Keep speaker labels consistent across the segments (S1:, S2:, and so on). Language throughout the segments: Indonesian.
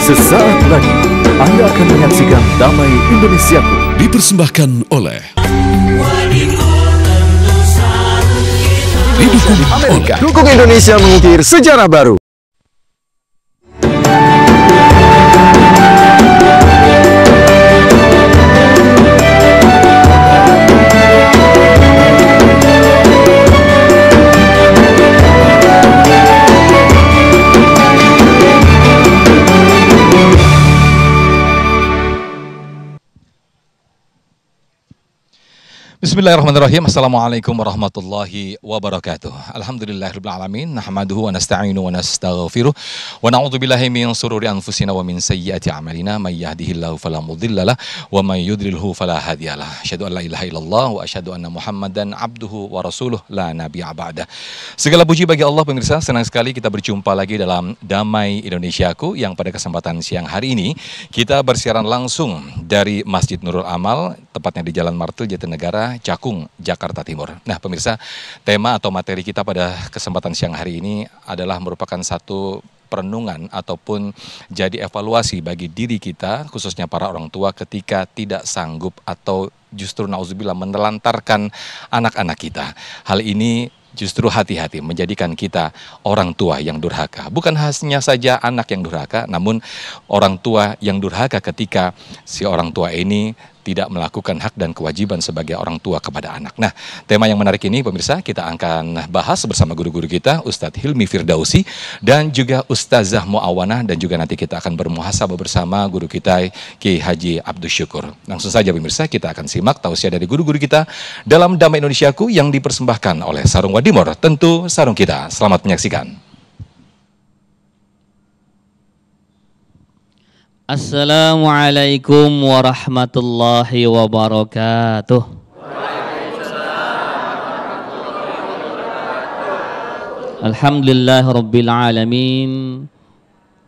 S1: Sesaat lagi Anda akan menyaksikan Damai Indonesiaku,
S2: dipersembahkan oleh
S1: didukung Amerika.
S3: Dukung Indonesia mengukir sejarah baru.
S4: Bismillahirrahmanirrahim. Assalamualaikum warahmatullahi wabarakatuh. Alhamdulillahirrahmanirrahim. Nahmaduhu wa nasta'inu wa nastaghfiruh. Wa na'udzubillahi min sururi anfusina wa min sayyiati a'malina. May yahdihillahu fala mudhillalah wa may yudlilhu fala hadiyalah. Asyhadu an la ilaha illallah wa asyhadu anna Muhammadan abduhu wa rasuluh la nabiyya ba'dah. Segala puji bagi Allah pemirsa, senang sekali kita berjumpa lagi dalam Damai Indonesiaku yang pada kesempatan siang hari ini kita bersiaran langsung dari Masjid Nurul Amal, tepatnya di Jalan Martil, Jatinegara, Cakung, Jakarta Timur. Nah pemirsa, tema atau materi kita pada kesempatan siang hari ini adalah merupakan satu perenungan ataupun jadi evaluasi bagi diri kita, khususnya para orang tua ketika tidak sanggup atau justru nauzubillah menelantarkan anak-anak kita. Hal ini justru hati-hati menjadikan kita orang tua yang durhaka. Bukan hanya saja anak yang durhaka, namun orang tua yang durhaka ketika si orang tua ini tidak melakukan hak dan kewajiban sebagai orang tua kepada anak. Nah, tema yang menarik ini pemirsa kita akan bahas bersama guru-guru kita, Ustadz Hilmi Firdausi dan juga Ustazah Muawanah, dan juga nanti kita akan bermuhasabah bersama guru kita Kiai Haji Abdus Syukur. Langsung saja pemirsa kita akan simak tausiah dari guru-guru kita dalam Damai Indonesiaku yang dipersembahkan oleh Sarung Wadimor, tentu sarung kita. Selamat menyaksikan.
S5: Assalamualaikum warahmatullahi wabarakatuh. Alhamdulillah rabbil alamin.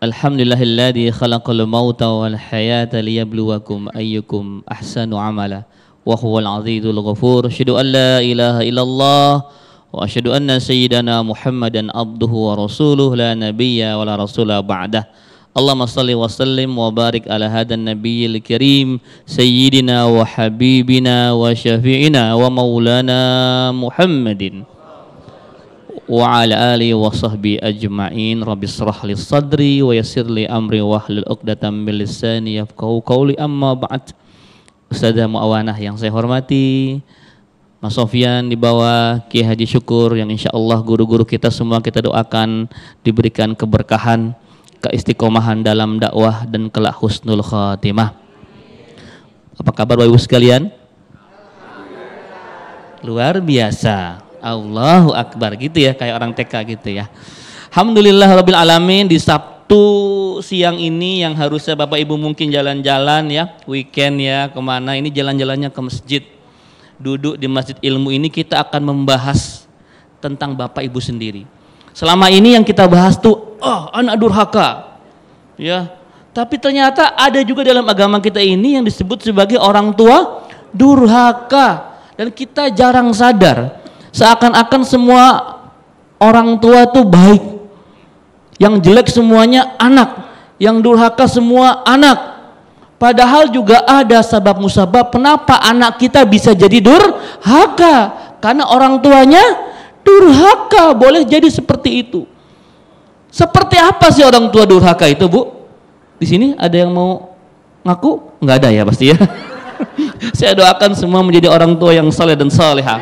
S5: Alhamdulillahilladzi khalaqal mauta wal hayata liyabluwakum ayyukum ahsanu amala wa huwal azizul ghafur. Asyhadu an la ilaha illallah wa asyhadu anna sayyidana Muhammadan abduhu wa rasuluh la nabiyya wa la rasula ba'dah. Allahumma salli wa sallim wa barik ala hadan nabiyil karim sayyidina wa habibina wa syafi'ina wa maulana Muhammadin wa ala alihi wa sahbihi ajma'in. Rabbi shrah li sadri wa yassir li amri wa hlul 'uqdatam min lisani yafqahu qawli. Amma ba'd. Ustazah Muawanah yang saya hormati, Mas Sofyan di bawah, Kiai Haji Syukur yang insyaallah guru-guru kita semua kita doakan diberikan keberkahan, keistiqomahan dalam dakwah dan kelak husnul khatimah. Apa kabar Bapak Ibu sekalian? Luar biasa. Allahu Akbar gitu ya, kayak orang TK gitu ya. Alhamdulillah rabbil alamin. Di Sabtu siang ini yang harusnya Bapak Ibu mungkin jalan-jalan ya, weekend ya, kemana, ini jalan-jalannya ke masjid. Duduk di Masjid Ilmu ini kita akan membahas tentang Bapak Ibu sendiri. Selama ini yang kita bahas tuh, anak durhaka, ya. Tapi ternyata ada juga dalam agama kita ini yang disebut sebagai orang tua durhaka, dan kita jarang sadar. Seakan-akan semua orang tua tuh baik, yang jelek semuanya anak, yang durhaka semua anak. Padahal juga ada sebab musabab kenapa anak kita bisa jadi durhaka, karena orang tuanya durhaka. Boleh jadi seperti itu. Seperti apa sih orang tua durhaka itu, Bu? Di sini ada yang mau ngaku? Nggak ada ya pasti ya. Saya doakan semua menjadi orang tua yang saleh dan salihah.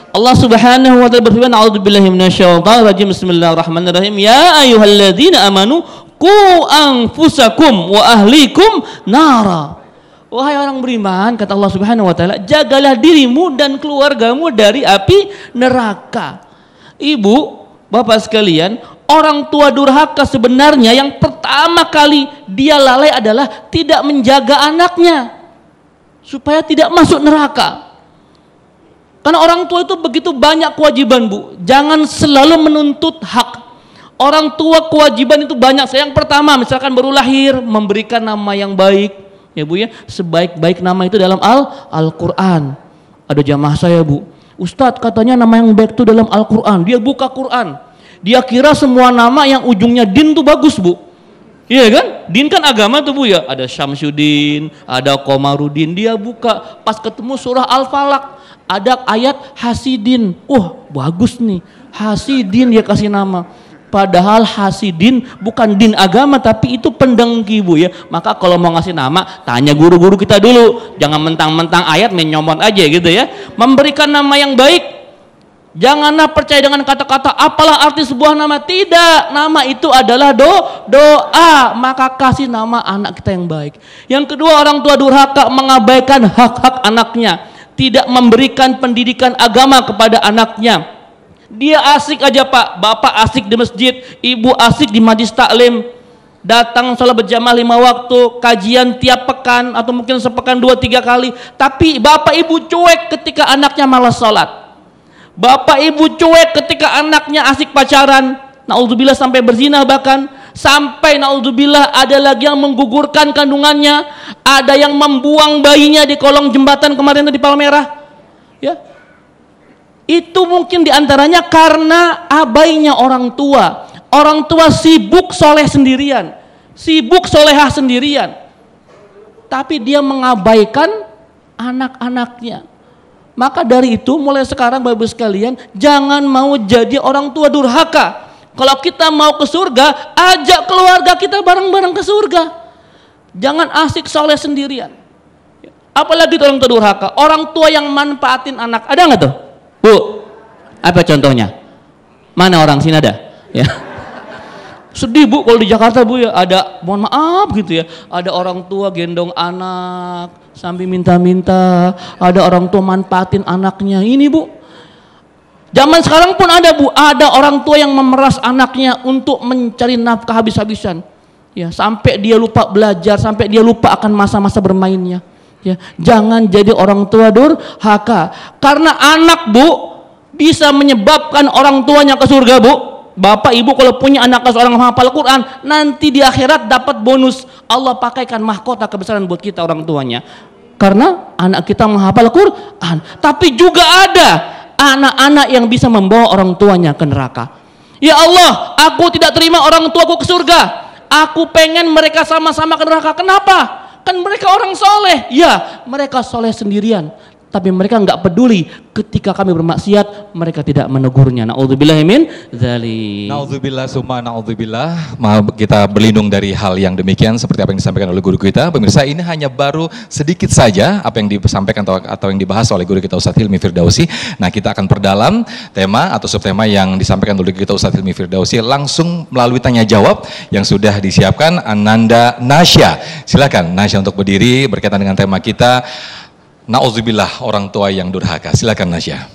S5: Allah Subhanahu wa taala berfirman, a'udzubillahi minasyaitonir rajim. Bismillahirrahmanirrahim. Ya ayyuhalladzina amanu qu anfusakum wa ahlikum nara. Wahai orang beriman, kata Allah Subhanahu wa taala, jagalah dirimu dan keluargamu dari api neraka. Ibu, bapak sekalian, orang tua durhaka sebenarnya yang pertama kali dia lalai adalah tidak menjaga anaknya supaya tidak masuk neraka. Karena orang tua itu begitu banyak kewajiban, Bu. Jangan selalu menuntut hak. Orang tua kewajiban itu banyak. Yang pertama, misalkan baru lahir, memberikan nama yang baik. Ya Bu ya, sebaik-baik nama itu dalam Al-Quran. Ada jamaah saya, Bu, Ustadz katanya nama yang baik itu dalam Al-Quran. Dia buka Quran, dia kira semua nama yang ujungnya din itu bagus, Bu. Iya kan? Din kan agama tuh Bu ya. Ada Syamsuddin, ada Komarudin. Dia buka pas ketemu surah Al-Falaq, ada ayat Hasidin. Bagus nih. Hasidin dia kasih nama. Padahal Hasidin bukan din agama, tapi itu pendengki Bu ya. Maka kalau mau ngasih nama, tanya guru-guru kita dulu. Jangan mentang-mentang ayat menyomot aja gitu ya. Memberikan nama yang baik. Janganlah percaya dengan kata-kata apalah arti sebuah nama. Tidak, nama itu adalah doa. Maka kasih nama anak kita yang baik. Yang kedua, orang tua durhaka mengabaikan hak-hak anaknya, tidak memberikan pendidikan agama kepada anaknya. Dia asik aja Pak, bapak asik di masjid, ibu asik di majlis taklim, datang sholat berjamaah 5 waktu, kajian tiap pekan atau mungkin sepekan 2-3 kali, tapi bapak ibu cuek ketika anaknya malas sholat. Bapak ibu cuek ketika anaknya asik pacaran, naudzubillah sampai berzina, bahkan sampai naudzubillah ada lagi yang menggugurkan kandungannya, ada yang membuang bayinya di kolong jembatan kemarin di Palmerah. Ya, itu mungkin diantaranya karena abainya orang tua. Orang tua sibuk soleh sendirian, sibuk solehah sendirian, tapi dia mengabaikan anak-anaknya. Maka dari itu mulai sekarang Bapak Ibu sekalian, jangan mau jadi orang tua durhaka. Kalau kita mau ke surga, ajak keluarga kita bareng-bareng ke surga. Jangan asik soleh sendirian. Apalagi orang tua durhaka, orang tua yang manfaatin anak. Ada nggak tuh? Bu, apa contohnya? Mana orang sini ada? Ya. Sedih Bu kalau di Jakarta Bu ya, ada, mohon maaf gitu ya, ada orang tua gendong anak sambil minta-minta, ada orang tua manfaatin anaknya. Ini Bu, zaman sekarang pun ada Bu, ada orang tua yang memeras anaknya untuk mencari nafkah habis-habisan. Ya, sampai dia lupa belajar, sampai dia lupa akan masa-masa bermainnya. Ya, jangan jadi orang tua durhaka, karena anak Bu bisa menyebabkan orang tuanya ke surga Bu. Bapak ibu kalau punya anak seorang hafal Quran, nanti di akhirat dapat bonus. Allah pakaikan mahkota kebesaran buat kita orang tuanya, karena anak kita menghafal Quran. Tapi juga ada anak-anak yang bisa membawa orang tuanya ke neraka. Ya Allah, aku tidak terima orang tuaku ke surga, aku pengen mereka sama-sama ke neraka. Kenapa? Kan mereka orang soleh. Ya, mereka soleh sendirian, tapi mereka nggak peduli ketika kami bermaksiat, mereka tidak menegurnya. Na'udzubillahi min dzalik.
S4: Na'udzubillah summa na'udzubillah. Kita berlindung dari hal yang demikian seperti apa yang disampaikan oleh guru kita. Pemirsa, ini hanya baru sedikit saja apa yang disampaikan atau yang dibahas oleh guru kita Ustadz Hilmi Firdausi. Nah, kita akan perdalam tema atau subtema yang disampaikan oleh guru kita Ustadz Hilmi Firdausi langsung melalui tanya jawab yang sudah disiapkan Ananda Nasya. Silakan Nasya untuk berdiri berkaitan dengan tema kita, Na'udzubillah orang tua yang durhaka. Silakan Nasya.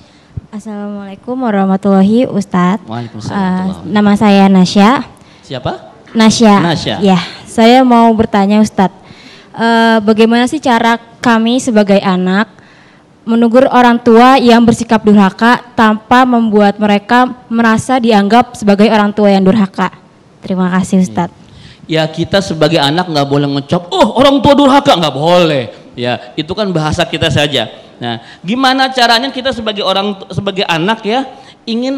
S2: Assalamualaikum warahmatullahi Ustadz.
S5: Waalaikumsalam.
S2: Nama saya Nasya.
S5: Siapa?
S2: Nasya.
S5: Nasya.
S2: Ya, saya mau bertanya Ustadz, bagaimana sih cara kami sebagai anak menegur orang tua yang bersikap durhaka tanpa membuat mereka merasa dianggap sebagai orang tua yang durhaka? Terima kasih Ustadz.
S5: Ya, kita sebagai anak nggak boleh ngecap, orang tua durhaka, nggak boleh. Ya, itu kan bahasa kita saja. Nah, gimana caranya kita sebagai anak ya ingin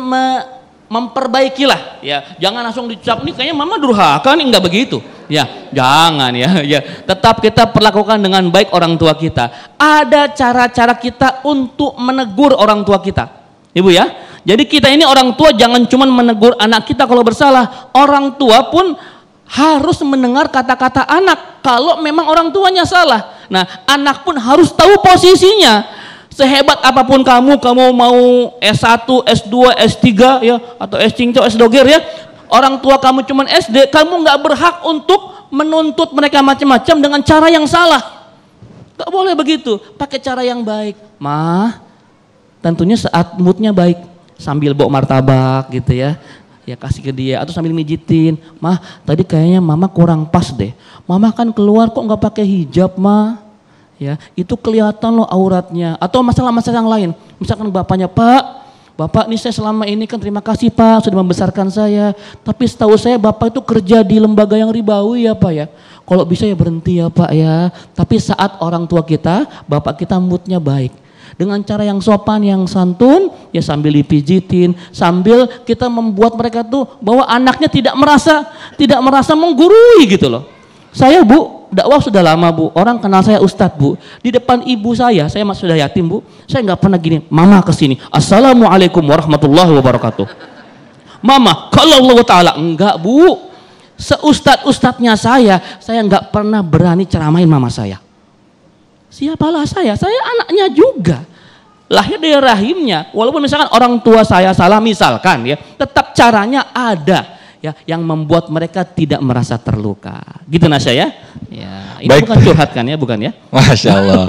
S5: memperbaikilah ya. Jangan langsung dicap nih kayaknya mama durhaka nih, nggak begitu. Ya, jangan ya. Ya, tetap kita perlakukan dengan baik orang tua kita. Ada cara-cara kita untuk menegur orang tua kita. Ibu ya. Jadi kita ini orang tua jangan cuma menegur anak kita kalau bersalah. Orang tua pun harus mendengar kata-kata anak kalau memang orang tuanya salah. Nah, anak pun harus tahu posisinya. Sehebat apapun kamu mau S1, S2, S3 ya, atau S5, S2 ya, orang tua kamu cuman SD, kamu nggak berhak untuk menuntut mereka macam-macam dengan cara yang salah. Nggak boleh begitu, pakai cara yang baik. Mah, tentunya saat moodnya baik, sambil bawa martabak gitu ya. Ya kasih ke dia atau sambil mijitin. Mah, tadi kayaknya mama kurang pas deh. Mama kan keluar kok nggak pakai hijab, mah. Ya, itu kelihatan loh auratnya. Atau masalah-masalah yang lain. Misalkan bapaknya, Bapak nih saya selama ini kan terima kasih Pak sudah membesarkan saya. Tapi setahu saya Bapak itu kerja di lembaga yang ribawi ya Pak ya. Kalau bisa ya berhenti ya Pak ya. Tapi saat orang tua kita, Bapak kita moodnya baik. dengan cara yang sopan, yang santun, ya sambil dipijitin, sambil kita membuat mereka tuh bahwa anaknya tidak merasa menggurui gitu loh. Saya Bu, dakwah sudah lama Bu, orang kenal saya Ustadz Bu. Di depan ibu saya sudah yatim Bu, saya nggak pernah gini, Mama kesini, Assalamualaikum warahmatullahi wabarakatuh. Mama, kalau Allah Ta'ala, enggak Bu. Seustad-ustadnya saya nggak pernah berani ceramain mama saya. Siapalah saya anaknya juga. Lahir dari rahimnya, walaupun misalkan orang tua saya salah misalkan ya, tetap caranya ada ya yang membuat mereka tidak merasa terluka. Gitu Nasya ya? Ya, ini
S4: Baik.
S5: bukan curhat kan ya, bukan ya?
S4: Masya Allah.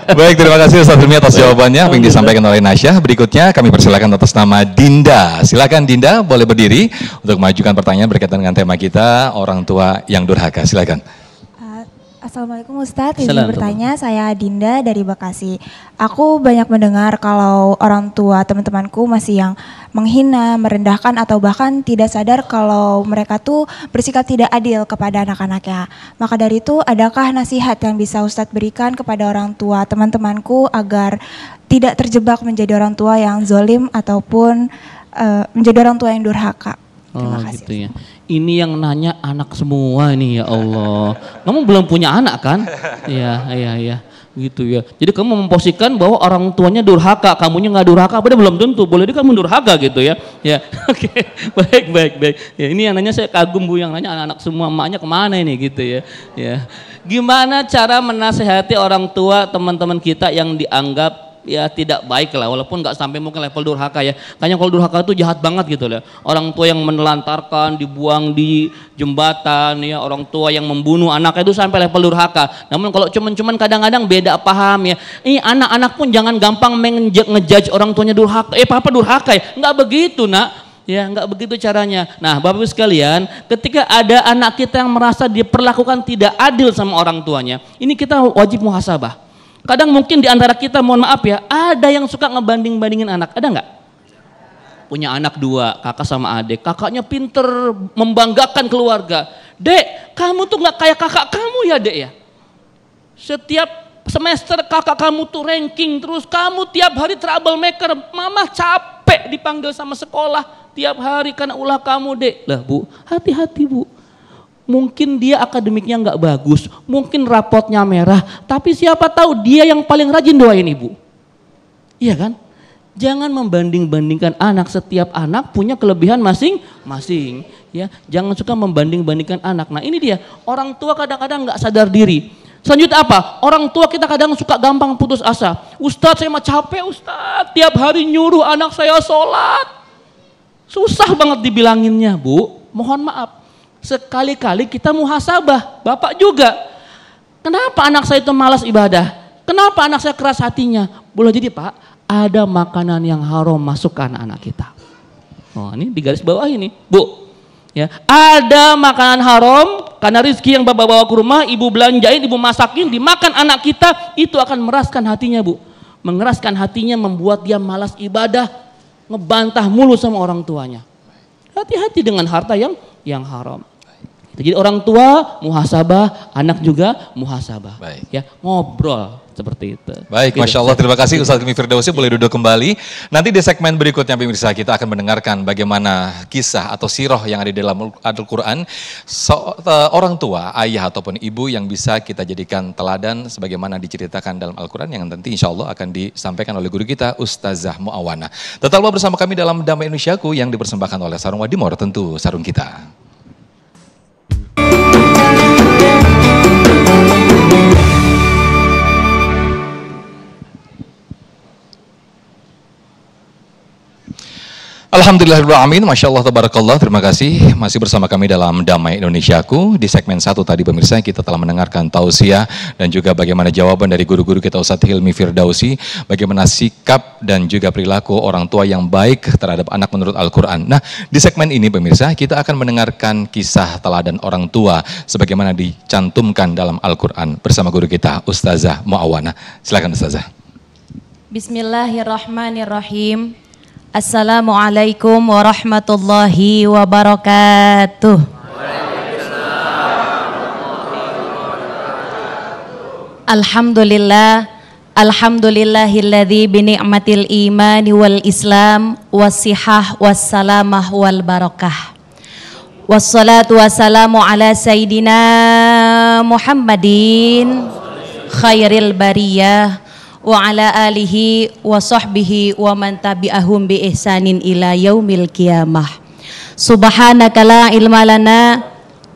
S4: Baik, terima kasih Ustaz Hilmi atas jawabannya yang disampaikan oleh Nasya. Berikutnya kami persilakan atas nama Dinda. Silakan Dinda, boleh berdiri untuk mengajukan pertanyaan berkaitan dengan tema kita, orang tua yang durhaka. Silakan.
S6: Assalamualaikum Ustadz, izin
S5: Assalamualaikum.
S6: bertanya, saya Dinda dari Bekasi. Aku banyak mendengar kalau orang tua teman-temanku masih yang menghina, merendahkan atau bahkan tidak sadar kalau mereka tuh bersikap tidak adil kepada anak-anaknya. Maka dari itu, adakah nasihat yang bisa Ustadz berikan kepada orang tua teman-temanku agar tidak terjebak menjadi orang tua yang zolim ataupun menjadi orang tua yang durhaka? Terima kasih.
S5: Gitu ya. Ini yang nanya anak semua ini ya Allah. Kamu belum punya anak kan? Iya. Gitu ya. Jadi kamu memposisikan bahwa orang tuanya durhaka, kamunya nggak durhaka, padahal belum tentu. Boleh jadi kamu durhaka gitu ya. Ya, oke. Baik. Ya, ini yang nanya saya kagum Bu, yang nanya anak-anak semua, emaknya kemana ini gitu ya. Ya. Gimana cara menasehati orang tua teman-teman kita yang dianggap ya tidak baik lah, walaupun nggak sampai mungkin level durhaka ya. Kayaknya kalau durhaka itu jahat banget gitu lah. Orang tua yang menelantarkan, dibuang di jembatan ya, orang tua yang membunuh anaknya itu sampai level durhaka. Namun kalau cuman kadang-kadang beda paham ya. Ini anak-anak pun jangan gampang ngejudge orang tuanya durhaka. Papa durhaka ya. Nggak begitu Nak. Ya, nggak begitu caranya. Nah, Bapak Ibu sekalian, ketika ada anak kita yang merasa diperlakukan tidak adil sama orang tuanya, ini kita wajib muhasabah. Kadang mungkin di antara kita, mohon maaf ya, ada yang suka ngebanding-bandingin anak, ada nggak? Punya anak dua, kakak sama adik, kakaknya pinter, membanggakan keluarga. Dek, kamu tuh nggak kayak kakak kamu ya Dek ya? Setiap semester kakak kamu tuh ranking terus, kamu tiap hari troublemaker, mama capek dipanggil sama sekolah tiap hari karena ulah kamu Dek. Lah Bu, hati-hati Bu. Mungkin dia akademiknya nggak bagus, mungkin rapotnya merah, tapi siapa tahu dia yang paling rajin doain ibu. Iya kan? Jangan membanding-bandingkan anak, setiap anak punya kelebihan masing-masing. Ya, jangan suka membanding-bandingkan anak. Nah ini dia, orang tua kadang-kadang nggak sadar diri. Selanjutnya apa? Orang tua kita kadang suka gampang putus asa. Ustadz saya mah capek Ustadz, tiap hari nyuruh anak saya sholat. Susah banget dibilanginnya Bu, mohon maaf. Sekali-kali kita muhasabah, Bapak juga. Kenapa anak saya itu malas ibadah? Kenapa anak saya keras hatinya? Boleh jadi Pak, ada makanan yang haram masuk ke anak-anak kita. Oh ini di garis bawah ini, Bu. Ya, ada makanan haram karena rezeki yang Bapak bawa ke rumah, Ibu belanjain, Ibu masakin, dimakan anak kita, itu akan meraskan hatinya Bu. Mengeraskan hatinya, membuat dia malas ibadah, ngebantah mulu sama orang tuanya. Hati-hati dengan harta yang haram. Jadi orang tua muhasabah, anak juga muhasabah.
S4: Baik.
S5: Ya, ngobrol seperti itu.
S4: Baik, Masya Allah, terima kasih Ustaz Hilmi Firdausi, boleh duduk kembali. Nanti di segmen berikutnya pemirsa kita akan mendengarkan bagaimana kisah atau sirah yang ada di dalam Al-Quran. Orang tua, ayah ataupun ibu yang bisa kita jadikan teladan sebagaimana diceritakan dalam Al-Quran yang nanti insya Allah akan disampaikan oleh guru kita Ustazah Muawana. Tetaplah bersama kami dalam Damai Indonesiaku yang dipersembahkan oleh Sarung Wadimor, tentu sarung kita. Alhamdulillahirrahmanirrahim, Masya Allah, tabarakallah, terima kasih masih bersama kami dalam Damai Indonesiaku. Di segmen 1 tadi pemirsa kita telah mendengarkan tausiah dan juga bagaimana jawaban dari guru-guru kita Ustadz Hilmi Firdausi, bagaimana sikap dan juga perilaku orang tua yang baik terhadap anak menurut Al-Quran. Nah di segmen ini pemirsa kita akan mendengarkan kisah teladan orang tua sebagaimana dicantumkan dalam Al-Quran bersama guru kita Ustazah Muawana. Silakan Ustazah.
S2: Bismillahirrahmanirrahim. Assalamualaikum warahmatullahi wabarakatuh. Alhamdulillah,
S7: Alhamdulillahilladzi bi ni'matil imani wal islam wassihah wassalamah wal barakah. Wassalatu wassalamu ala sayyidina Muhammadin khairil bariyah wa ala alihi wa sahbihi wa man tabi'ahum bi ihsanin ila yaumil qiyamah. Subhanaka la ilma lana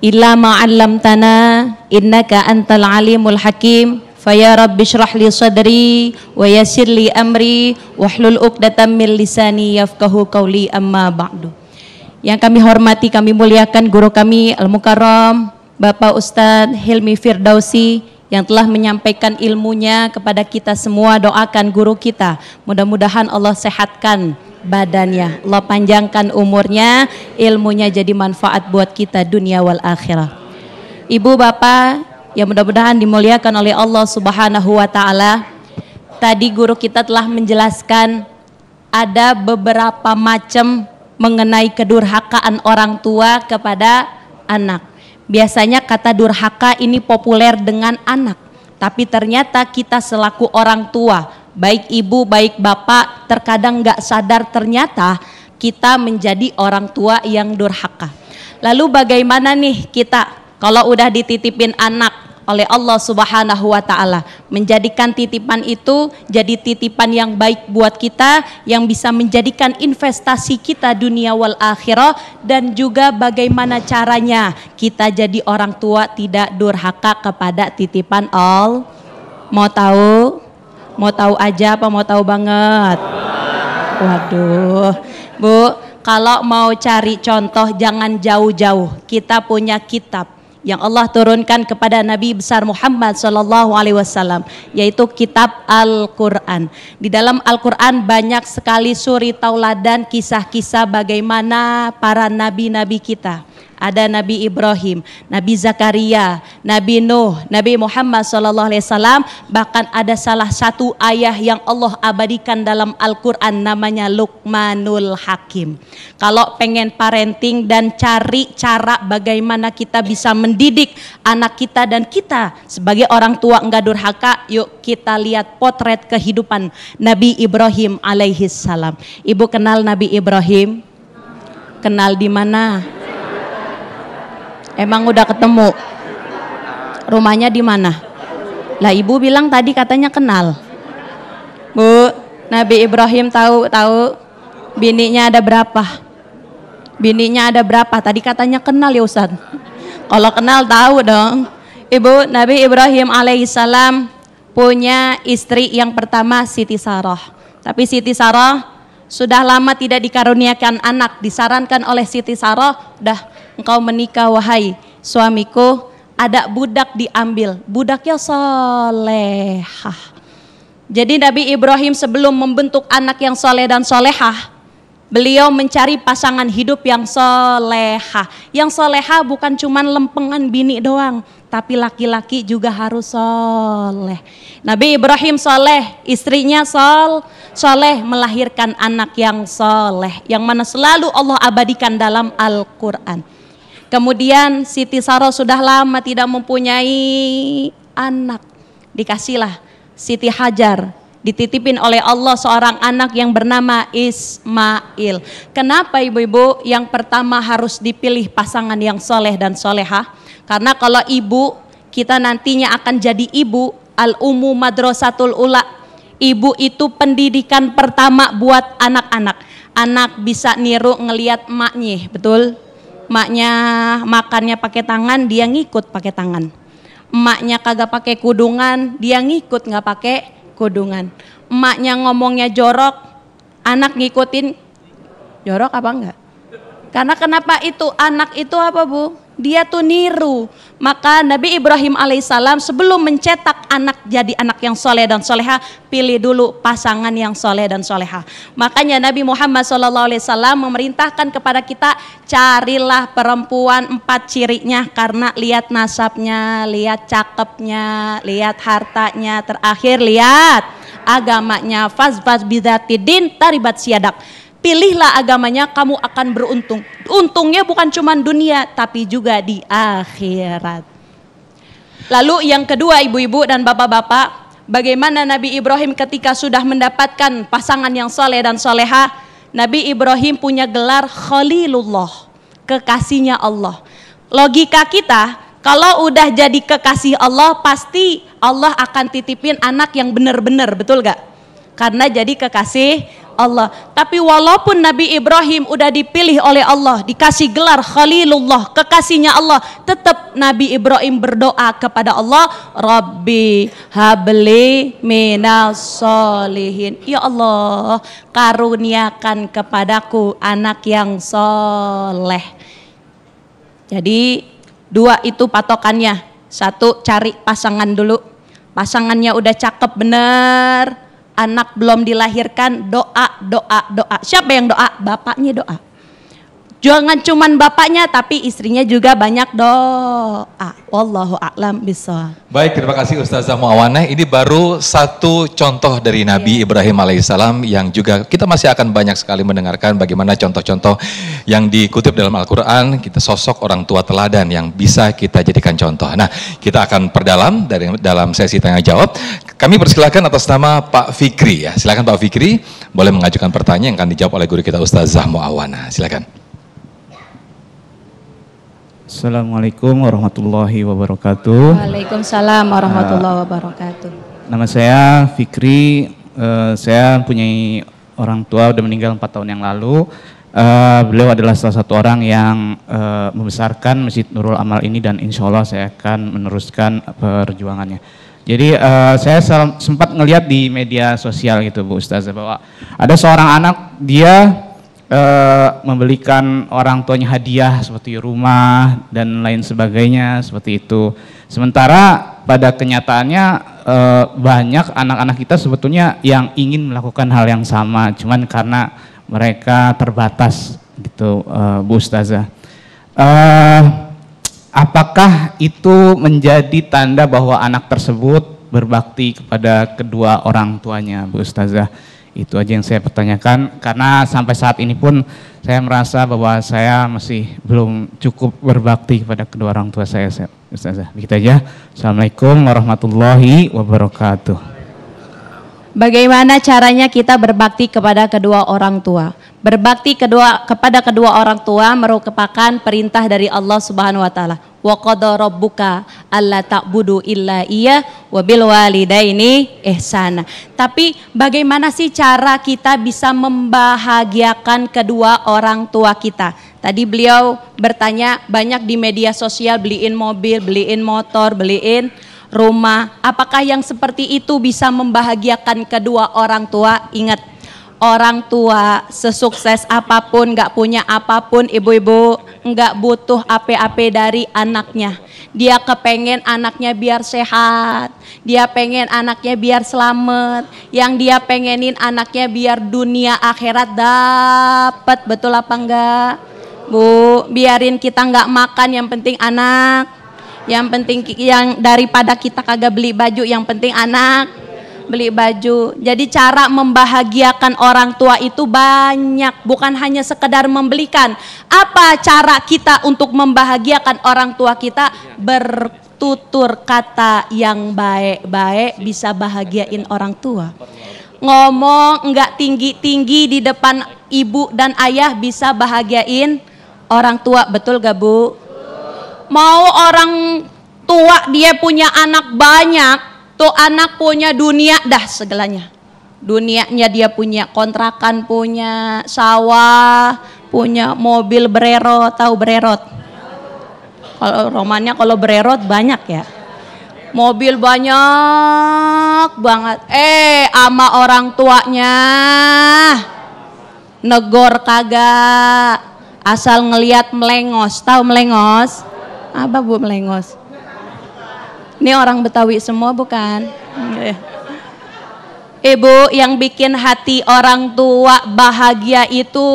S7: illa ma 'allamtana innaka antal alimul hakim. Faya rabbi syrah li sadri wa yassir li amri wahlul 'uqdatam min lisani yafqahu qawli, amma ba'du. Yang kami hormati, kami muliakan guru kami Al-Mukarram Bapak Ustadz Hilmi Firdausi yang telah menyampaikan ilmunya kepada kita semua. Doakan guru kita, mudah-mudahan Allah sehatkan badannya, Allah panjangkan umurnya, ilmunya jadi manfaat buat kita dunia wal akhirah. Ibu bapak yang mudah-mudahan dimuliakan oleh Allah Subhanahu wa ta'ala, tadi guru kita telah menjelaskan ada beberapa macam mengenai kedurhakaan orang tua kepada anak. Biasanya kata durhaka ini populer dengan anak, tapi ternyata kita selaku orang tua, baik ibu baik bapak, terkadang gak sadar ternyata kita menjadi orang tua yang durhaka. Lalu bagaimana nih kita kalau udah dititipin anak oleh Allah Subhanahu wa ta'ala, menjadikan titipan itu jadi titipan yang baik buat kita, yang bisa menjadikan investasi kita dunia wal akhirah, dan juga bagaimana caranya kita jadi orang tua tidak durhaka kepada titipan Allah. Mau tahu? Mau tahu aja apa mau tahu banget? Waduh, Bu, kalau mau cari contoh jangan jauh-jauh. Kita punya kitab yang Allah turunkan kepada Nabi besar Muhammad SAW, yaitu kitab Al-Quran. Di dalam Al-Quran banyak sekali suri tauladan, kisah-kisah bagaimana para nabi-nabi kita. Ada Nabi Ibrahim, Nabi Zakaria, Nabi Nuh, Nabi Muhammad SAW. Bahkan ada salah satu ayah yang Allah abadikan dalam Al-Quran, namanya Luqmanul Hakim. Kalau pengen parenting dan cari cara bagaimana kita bisa mendidik anak kita, dan kita sebagai orang tua enggak durhaka, yuk kita lihat potret kehidupan Nabi Ibrahim alaihissalam. Ibu kenal Nabi Ibrahim? Kenal di mana? Emang udah ketemu? Rumahnya di mana? Lah ibu bilang tadi katanya kenal. Bu, Nabi Ibrahim tahu bininya ada berapa? Bininya ada berapa? Tadi katanya kenal ya Ustaz. Kalau kenal tahu dong. Ibu, Nabi Ibrahim alaihissalam punya istri yang pertama Siti Sarah. Tapi Siti Sarah sudah lama tidak dikaruniakan anak. Disarankan oleh Siti Sarah, dah engkau menikah wahai suamiku, ada budak diambil, budaknya solehah. Jadi Nabi Ibrahim sebelum membentuk anak yang soleh dan solehah, beliau mencari pasangan hidup yang solehah. Yang solehah bukan cuman lempengan bini doang, tapi laki-laki juga harus soleh. Nabi Ibrahim soleh, istrinya soleh, melahirkan anak yang soleh, yang mana selalu Allah abadikan dalam Al-Quran. Kemudian Siti Sarah sudah lama tidak mempunyai anak, dikasihlah Siti Hajar, dititipin oleh Allah seorang anak yang bernama Ismail. Kenapa ibu-ibu yang pertama harus dipilih pasangan yang soleh dan solehah? Karena kalau ibu, kita nantinya akan jadi ibu, al-ummu madrasatul ula. Ibu itu pendidikan pertama buat anak-anak. Anak bisa niru ngelihat emaknya, betul? Emaknya makannya pakai tangan, dia ngikut pakai tangan. Emaknya kagak pakai kudungan, dia ngikut nggak pakai kudungan. Emaknya ngomongnya jorok, anak ngikutin jorok apa enggak? Karena kenapa itu? Anak itu apa Bu? Dia tuh niru. Maka Nabi Ibrahim alaihissalam sebelum mencetak anak jadi anak yang soleh dan soleha, pilih dulu pasangan yang soleh dan soleha. Makanya Nabi Muhammad SAW memerintahkan kepada kita, carilah perempuan 4 cirinya, karena lihat nasabnya, lihat cakepnya, lihat hartanya, terakhir lihat agamanya. Fazfaz bidzatidin taribat siadak. Pilihlah agamanya, kamu akan beruntung. Untungnya bukan cuma dunia, tapi juga di akhirat. Lalu yang kedua ibu-ibu dan bapak-bapak, Bagaimana Nabi Ibrahim ketika sudah mendapatkan pasangan yang soleh dan soleha, Nabi Ibrahim punya gelar Khalilullah, kekasihnya Allah. Logika kita, kalau udah jadi kekasih Allah, pasti Allah akan titipin anak yang benar-benar, betul gak? Karena jadi kekasih Allah. Tapi walaupun Nabi Ibrahim udah dipilih oleh Allah, dikasih gelar Khalilullah, kekasihnya Allah, tetap Nabi Ibrahim berdoa kepada Allah, Rabbi habli minas solihin. Ya Allah, karuniakan kepadaku anak yang soleh. Jadi dua itu patokannya. Satu, cari pasangan dulu. Pasangannya udah cakep bener, anak belum dilahirkan, doa. Siapa yang doa? Bapaknya doa. Jangan cuman bapaknya, tapi istrinya juga banyak doa. Wallahu a'lam bishawab.
S4: Baik, terima kasih Ustazah Muawanah. Ini baru satu contoh dari Nabi Ibrahim alaihissalam yang juga kita masih akan banyak sekali mendengarkan bagaimana contoh-contoh yang dikutip dalam Al-Quran. Kita sosok orang tua teladan yang bisa kita jadikan contoh. Nah, kita akan perdalam dalam sesi tanya jawab. Kami persilakan atas nama Pak Fikri ya. Silakan Pak Fikri, boleh mengajukan pertanyaan yang akan dijawab oleh guru kita Ustazah Muawanah. Silakan.
S8: Assalamualaikum warahmatullahi wabarakatuh.
S7: Waalaikumsalam warahmatullahi wabarakatuh.
S8: Nama saya Fikri. Saya mempunyai orang tua udah meninggal 4 tahun yang lalu. Beliau adalah salah satu orang yang membesarkan Masjid Nurul Amal ini dan insya Allah saya akan meneruskan perjuangannya. Jadi saya sempat ngelihat di media sosial gitu Bu Ustazah bahwa ada seorang anak dia membelikan orang tuanya hadiah seperti rumah dan lain sebagainya seperti itu. Sementara pada kenyataannya banyak anak-anak kita sebetulnya yang ingin melakukan hal yang sama, cuman karena mereka terbatas gitu Bu Ustazah. Apakah itu menjadi tanda bahwa anak tersebut berbakti kepada kedua orang tuanya Bu Ustazah? Itu aja yang saya pertanyakan, karena sampai saat ini pun saya merasa bahwa saya masih belum cukup berbakti kepada kedua orang tua saya, Ustazah. Begitu aja. Assalamualaikum warahmatullahi wabarakatuh.
S7: Bagaimana caranya kita berbakti kepada kedua orang tua? Berbakti kepada kedua orang tua merupakan perintah dari Allah Subhanahu wa taala. Wa qada rabbuka alla ta'budu illa iya wa bil walidaini ihsana. Tapi bagaimana sih cara kita bisa membahagiakan kedua orang tua kita? Tadi beliau bertanya banyak di media sosial, beliin mobil, beliin motor, beliin rumah. Apakah yang seperti itu bisa membahagiakan kedua orang tua? Ingat, orang tua sesukses apapun, gak punya apapun, ibu-ibu gak butuh apa-apa dari anaknya. Dia kepengen anaknya biar sehat, dia pengen anaknya biar selamat, yang dia pengenin anaknya biar dunia akhirat dapat. Betul apa enggak Bu? Biarin kita gak makan, yang penting anak. Yang penting yang daripada kita kagak beli baju, yang penting anak beli baju. Jadi cara membahagiakan orang tua itu banyak, bukan hanya sekedar membelikan. Apa cara kita untuk membahagiakan orang tua kita? Bertutur kata yang baik-baik bisa bahagiain orang tua. Ngomong enggak tinggi-tinggi di depan ibu dan ayah bisa bahagiain orang tua. Betul gak Bu? Mau orang tua dia punya anak banyak, tuh anak punya dunia dah segalanya. Dunianya dia punya kontrakan, punya sawah, punya mobil Brero. Tahu Brerot? Kalau romannya kalau Brerot banyak ya. Mobil banyak banget. Ama orang tuanya negor kagak. Asal ngelihat melengos. Tahu melengos? Apa Bu melengos? Ini orang Betawi semua bukan? Ibu, yang bikin hati orang tua bahagia itu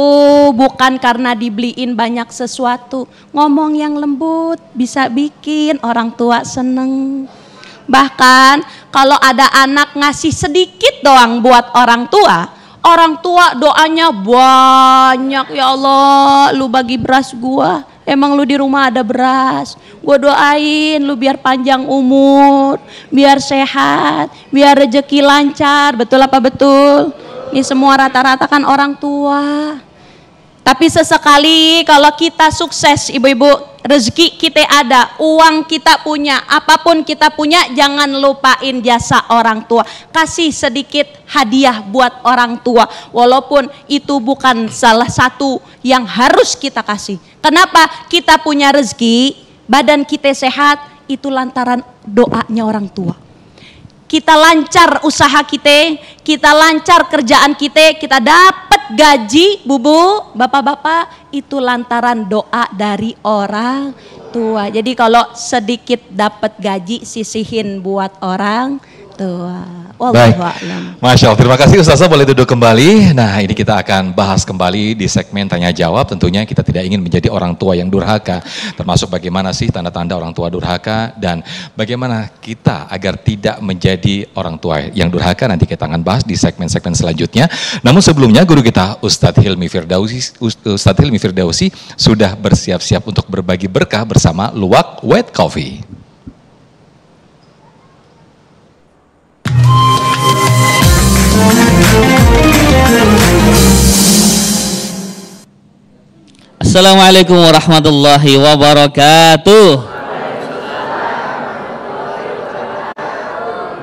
S7: bukan karena dibeliin banyak sesuatu. Ngomong yang lembut bisa bikin orang tua seneng. Bahkan kalau ada anak ngasih sedikit doang buat orang tua doanya banyak. Ya Allah, lu bagi beras gua, emang lu di rumah ada beras. Gue doain lu biar panjang umur, biar sehat, biar rezeki lancar. Betul apa betul? Ini semua rata-rata kan orang tua. Tapi sesekali kalau kita sukses ibu-ibu, rezeki kita ada, uang kita punya, apapun kita punya, jangan lupain jasa orang tua. Kasih sedikit hadiah buat orang tua, walaupun itu bukan salah satu yang harus kita kasih. Kenapa? Kita punya rezeki, badan kita sehat, itu lantaran doanya orang tua. Kita lancar usaha kita lancar kerjaan kita dapat gaji, bubu, bapak-bapak, itu lantaran doa dari orang tua. Jadi kalau sedikit dapat gaji, sisihin buat orang tua.
S4: Baik, Masya Allah, terima kasih Ustazah, boleh duduk kembali. Nah, ini kita akan bahas kembali di segmen tanya jawab. Tentunya kita tidak ingin menjadi orang tua yang durhaka, termasuk bagaimana sih tanda-tanda orang tua durhaka dan bagaimana kita agar tidak menjadi orang tua yang durhaka. Nanti kita akan bahas di segmen-segmen selanjutnya. Namun sebelumnya guru kita Ustadz Hilmi Firdausi sudah bersiap-siap untuk berbagi berkah bersama Luwak White Coffee.
S5: Assalamualaikum warahmatullahi wabarakatuh.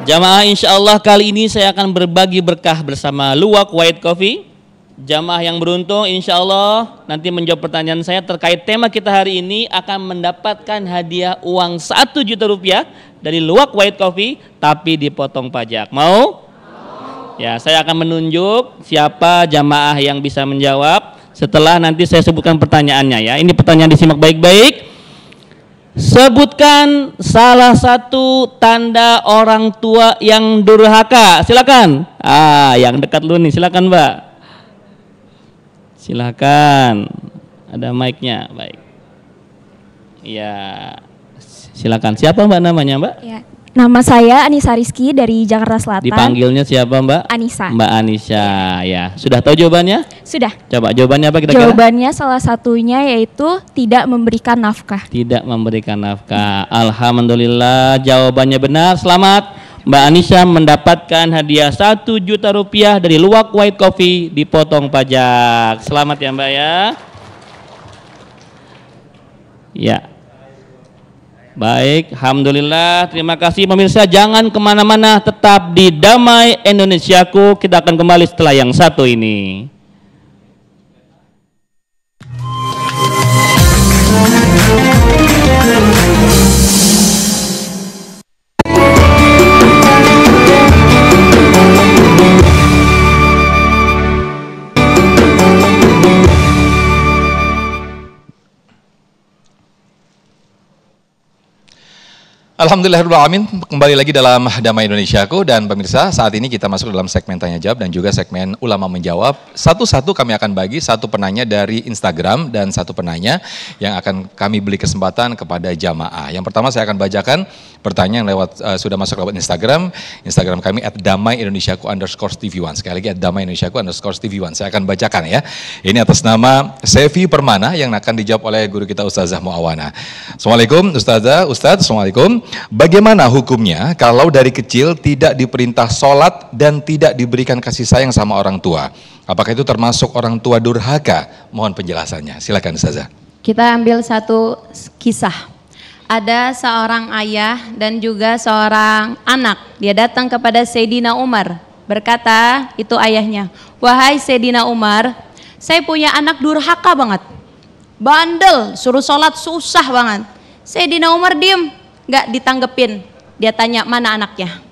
S5: Jamaah, insya Allah kali ini saya akan berbagi berkah bersama Luwak White Coffee. Jamaah yang beruntung insya Allah nanti menjawab pertanyaan saya terkait tema kita hari ini akan mendapatkan hadiah uang 1 juta rupiah dari Luwak White Coffee, tapi dipotong pajak. Mau? Ya, saya akan menunjuk siapa jamaah yang bisa menjawab setelah nanti saya sebutkan pertanyaannya ya. Ini pertanyaan disimak baik-baik. Sebutkan salah satu tanda orang tua yang durhaka. Silakan. Yang dekat lu nih, silakan Mbak. Silakan. Ada mic-nya, baik. Ya, silakan. Siapa Mbak namanya Mbak?
S9: Ya. Nama saya Anissa Rizky dari Jakarta Selatan.
S5: Dipanggilnya siapa Mbak?
S9: Anissa.
S5: Mbak Anissa, ya. Sudah tahu jawabannya?
S9: Sudah.
S5: Coba jawabannya apa kira-kira?
S9: Jawabannya salah satunya yaitu tidak memberikan nafkah.
S5: Tidak memberikan nafkah. Alhamdulillah jawabannya benar. Selamat. Mbak Anissa mendapatkan hadiah 1 juta rupiah dari Luwak White Coffee dipotong pajak. Selamat ya Mbak ya. Ya. Baik, alhamdulillah, terima kasih pemirsa. Jangan kemana-mana, tetap di Damai Indonesiaku. Kita akan kembali setelah yang satu ini.
S4: Alhamdulillahirrahmanirrahim, kembali lagi dalam Damai Indonesiaku. Dan pemirsa, saat ini kita masuk dalam segmen tanya jawab dan juga segmen ulama menjawab. Satu-satu kami akan bagi satu penanya dari Instagram dan satu penanya yang akan kami beri kesempatan kepada jamaah. Yang pertama saya akan bacakan pertanyaan yang sudah masuk lewat Instagram kami @damaiindonesiaku_tv1. Sekali lagi @damaiindonesiaku_tv1. Saya akan bacakan ya. Ini atas nama Sevi Permana yang akan dijawab oleh guru kita Ustazah Muawana. Assalamualaikum Ustazah, Ustadz, Assalamualaikum. Bagaimana hukumnya kalau dari kecil tidak diperintah sholat dan tidak diberikan kasih sayang sama orang tua? Apakah itu termasuk orang tua durhaka? Mohon penjelasannya. Silakan Ustazah.
S7: Kita ambil satu kisah. Ada seorang ayah dan juga seorang anak. Dia datang kepada Sayyidina Umar. Berkata, itu ayahnya, "Wahai Sayyidina Umar, saya punya anak durhaka banget. Bandel, suruh sholat susah banget." Sayyidina Umar diem, gak ditanggepin. Dia tanya, "Mana anaknya?"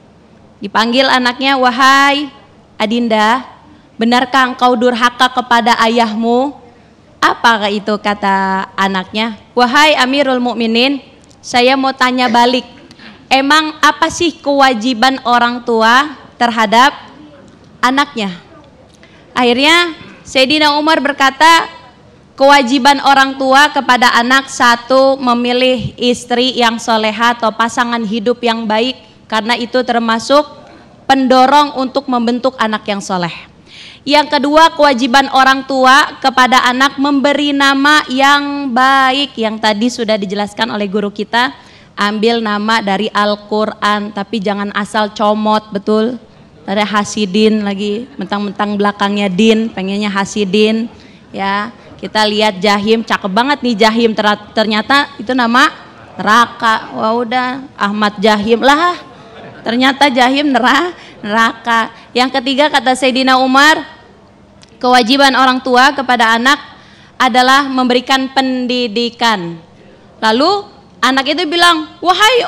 S7: Dipanggil anaknya, "Wahai Adinda, benarkah engkau durhaka kepada ayahmu?" "Apa itu?" kata anaknya. "Wahai Amirul Mukminin, saya mau tanya balik. Emang apa sih kewajiban orang tua terhadap anaknya?" Akhirnya Sayyidina Umar berkata, kewajiban orang tua kepada anak, satu, memilih istri yang soleha atau pasangan hidup yang baik, karena itu termasuk pendorong untuk membentuk anak yang soleh. Yang kedua, kewajiban orang tua kepada anak memberi nama yang baik. Yang tadi sudah dijelaskan oleh guru kita, ambil nama dari Al-Quran, tapi jangan asal comot, betul? Ada Hasidin lagi, mentang-mentang belakangnya Din, pengennya Hasidin. Ya, kita lihat Jahim, cakep banget nih Jahim, ternyata itu nama neraka. Wah udah, Ahmad Jahim lah, ternyata Jahim neraka. Yang ketiga kata Sayyidina Umar, kewajiban orang tua kepada anak adalah memberikan pendidikan. Lalu anak itu bilang, wahai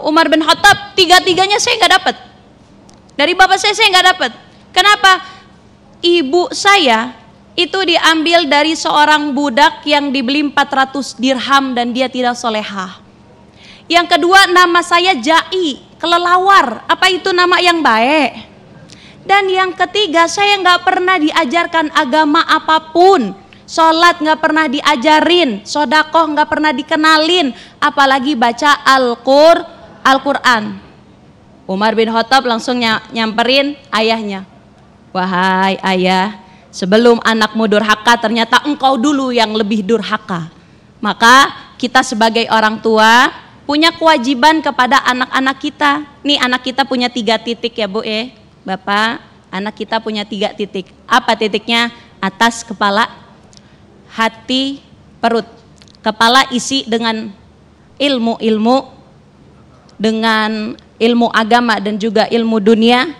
S7: Umar bin Khattab, tiga-tiganya saya nggak dapat. Dari bapak saya nggak dapat. Kenapa? Ibu saya itu diambil dari seorang budak yang dibeli 400 dirham dan dia tidak solehah. Yang kedua, nama saya Jai, kelelawar. Apa itu nama yang baik? Dan yang ketiga, saya nggak pernah diajarkan agama apapun. Sholat nggak pernah diajarin, sodakoh nggak pernah dikenalin, apalagi baca Al-Quran. Umar bin Khattab langsung nyamperin ayahnya. Wahai ayah, sebelum anakmu durhaka, ternyata engkau dulu yang lebih durhaka. Maka kita sebagai orang tua punya kewajiban kepada anak-anak kita. Nih anak kita punya 3 titik ya Bu Bapak, anak kita punya 3 titik. Apa titiknya? Atas kepala, hati, perut. Kepala isi dengan ilmu-ilmu, dengan ilmu agama dan juga ilmu dunia.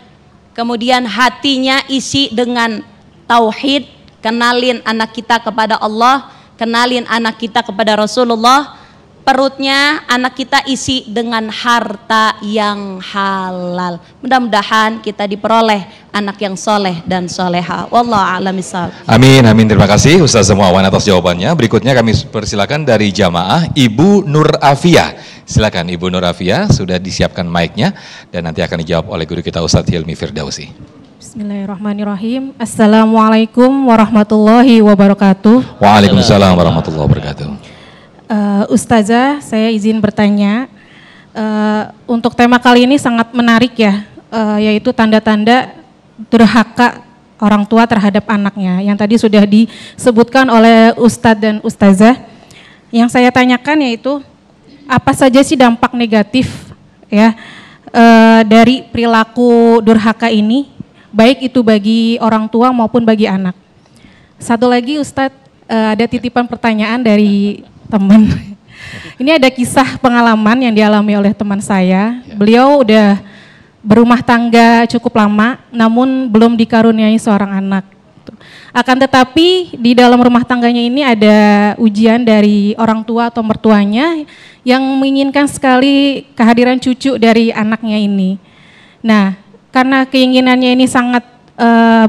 S7: Kemudian hatinya isi dengan tauhid, kenalin anak kita kepada Allah, kenalin anak kita kepada Rasulullah. Perutnya anak kita isi dengan harta yang halal. Mudah-mudahan kita diperoleh anak yang soleh dan soleha. Wallahu a'lam bishawab.
S4: Amin, amin. Terima kasih Ustaz Muawan atas jawabannya. Berikutnya kami persilakan dari jamaah Ibu Nur Afia. Silakan Ibu Nur Afia, sudah disiapkan mic-nya dan nanti akan dijawab oleh guru kita Ustaz Hilmi Firdausi.
S10: Bismillahirrahmanirrahim. Assalamualaikum warahmatullahi wabarakatuh.
S4: Waalaikumsalam warahmatullahi wabarakatuh.
S10: Ustazah, saya izin bertanya. Untuk tema kali ini sangat menarik ya, yaitu tanda-tanda durhaka orang tua terhadap anaknya. Yang tadi sudah disebutkan oleh Ustadz dan Ustazah. Yang saya tanyakan yaitu apa saja sih dampak negatif ya dari perilaku durhaka ini, baik itu bagi orang tua maupun bagi anak. Satu lagi Ustadz, ada titipan pertanyaan dari teman. Ini ada kisah pengalaman yang dialami oleh teman saya. Beliau udah berumah tangga cukup lama, namun belum dikaruniai seorang anak. Akan tetapi di dalam rumah tangganya ini ada ujian dari orang tua atau mertuanya yang menginginkan sekali kehadiran cucu dari anaknya ini. Nah, karena keinginannya ini sangat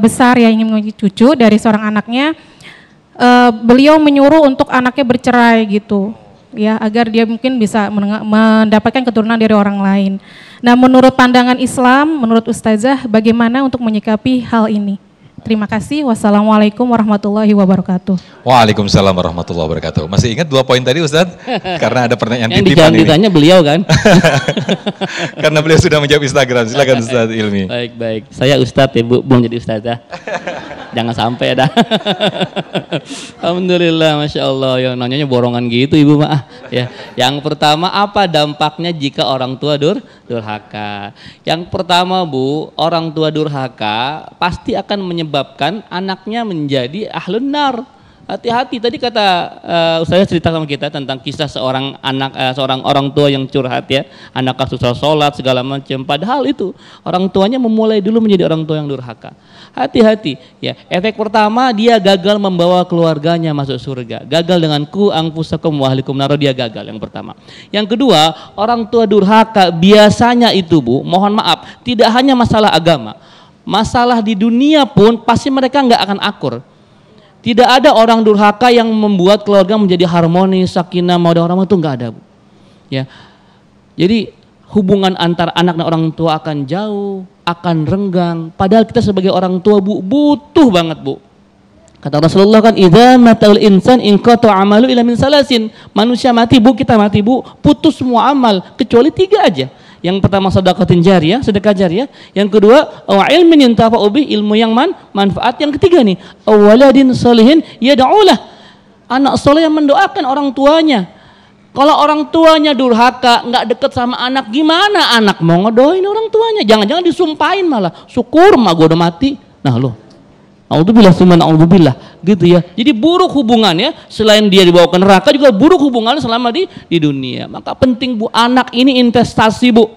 S10: besar ya, ingin memiliki cucu dari seorang anaknya, beliau menyuruh untuk anaknya bercerai gitu ya, agar dia mungkin bisa mendapatkan keturunan dari orang lain. Nah, menurut pandangan Islam, menurut Ustazah, bagaimana untuk menyikapi hal ini? Terima kasih. Wassalamualaikum warahmatullahi wabarakatuh.
S4: Waalaikumsalam warahmatullahi wabarakatuh. Masih ingat 2 poin tadi Ustadz? Karena ada pertanyaan
S5: yang
S4: titipan ini.
S5: ditanya beliau kan?
S4: Karena beliau sudah menjawab Instagram. Silakan Ustadz Ilmi.
S5: Baik. Saya Ustadz ya Bu, belum jadi Ustazah. Jangan sampai dah. Alhamdulillah, Masya Allah. Ya, nanyanya borongan gitu Ibu Ma'ah. Ya. Yang pertama, apa dampaknya jika orang tua durhaka? Yang pertama Bu, orang tua durhaka pasti akan menyebabkan anaknya menjadi ahlun nar. Hati-hati, tadi kata Ustazah cerita sama kita tentang kisah seorang orang tua yang curhat ya, anaknya susah sholat segala macam, padahal itu orang tuanya memulai dulu menjadi orang tua yang durhaka. Hati-hati ya, efek pertama dia gagal membawa keluarganya masuk surga, gagal dengan ku anfusakum wa ahlikum nar, dia gagal yang pertama. Yang kedua, orang tua durhaka biasanya itu Bu, mohon maaf, tidak hanya masalah agama, masalah di dunia pun pasti mereka nggak akan akur. Tidak ada orang durhaka yang membuat keluarga menjadi harmonis, sakinah, mawaddah warahmah, itu nggak ada Bu. Ya, jadi hubungan antara anak dan orang tua akan jauh, akan renggang. Padahal kita sebagai orang tua Bu butuh banget Bu. Kata Rasulullah kan, idza matal insan inqata amalu illa min salasin. Manusia mati Bu, kita mati Bu, putus semua amal kecuali 3 aja. Yang pertama sedekah jariyah. Yang kedua ilmin yuntafa'u bih, ilmu yang manfaat. Yang ketiga nih, waladin sholihin yad'ulah, anak soleh yang mendoakan orang tuanya. Kalau orang tuanya durhaka, nggak deket sama anak, gimana anak mau ngedoain orang tuanya? Jangan-jangan disumpahin malah, syukur mah gue udah mati. Nah lo, naudzubillah summa naudzubillah, gitu ya. Jadi buruk hubungannya, selain dia dibawa ke neraka juga buruk hubungannya selama di dunia. Maka penting Bu, anak ini investasi Bu,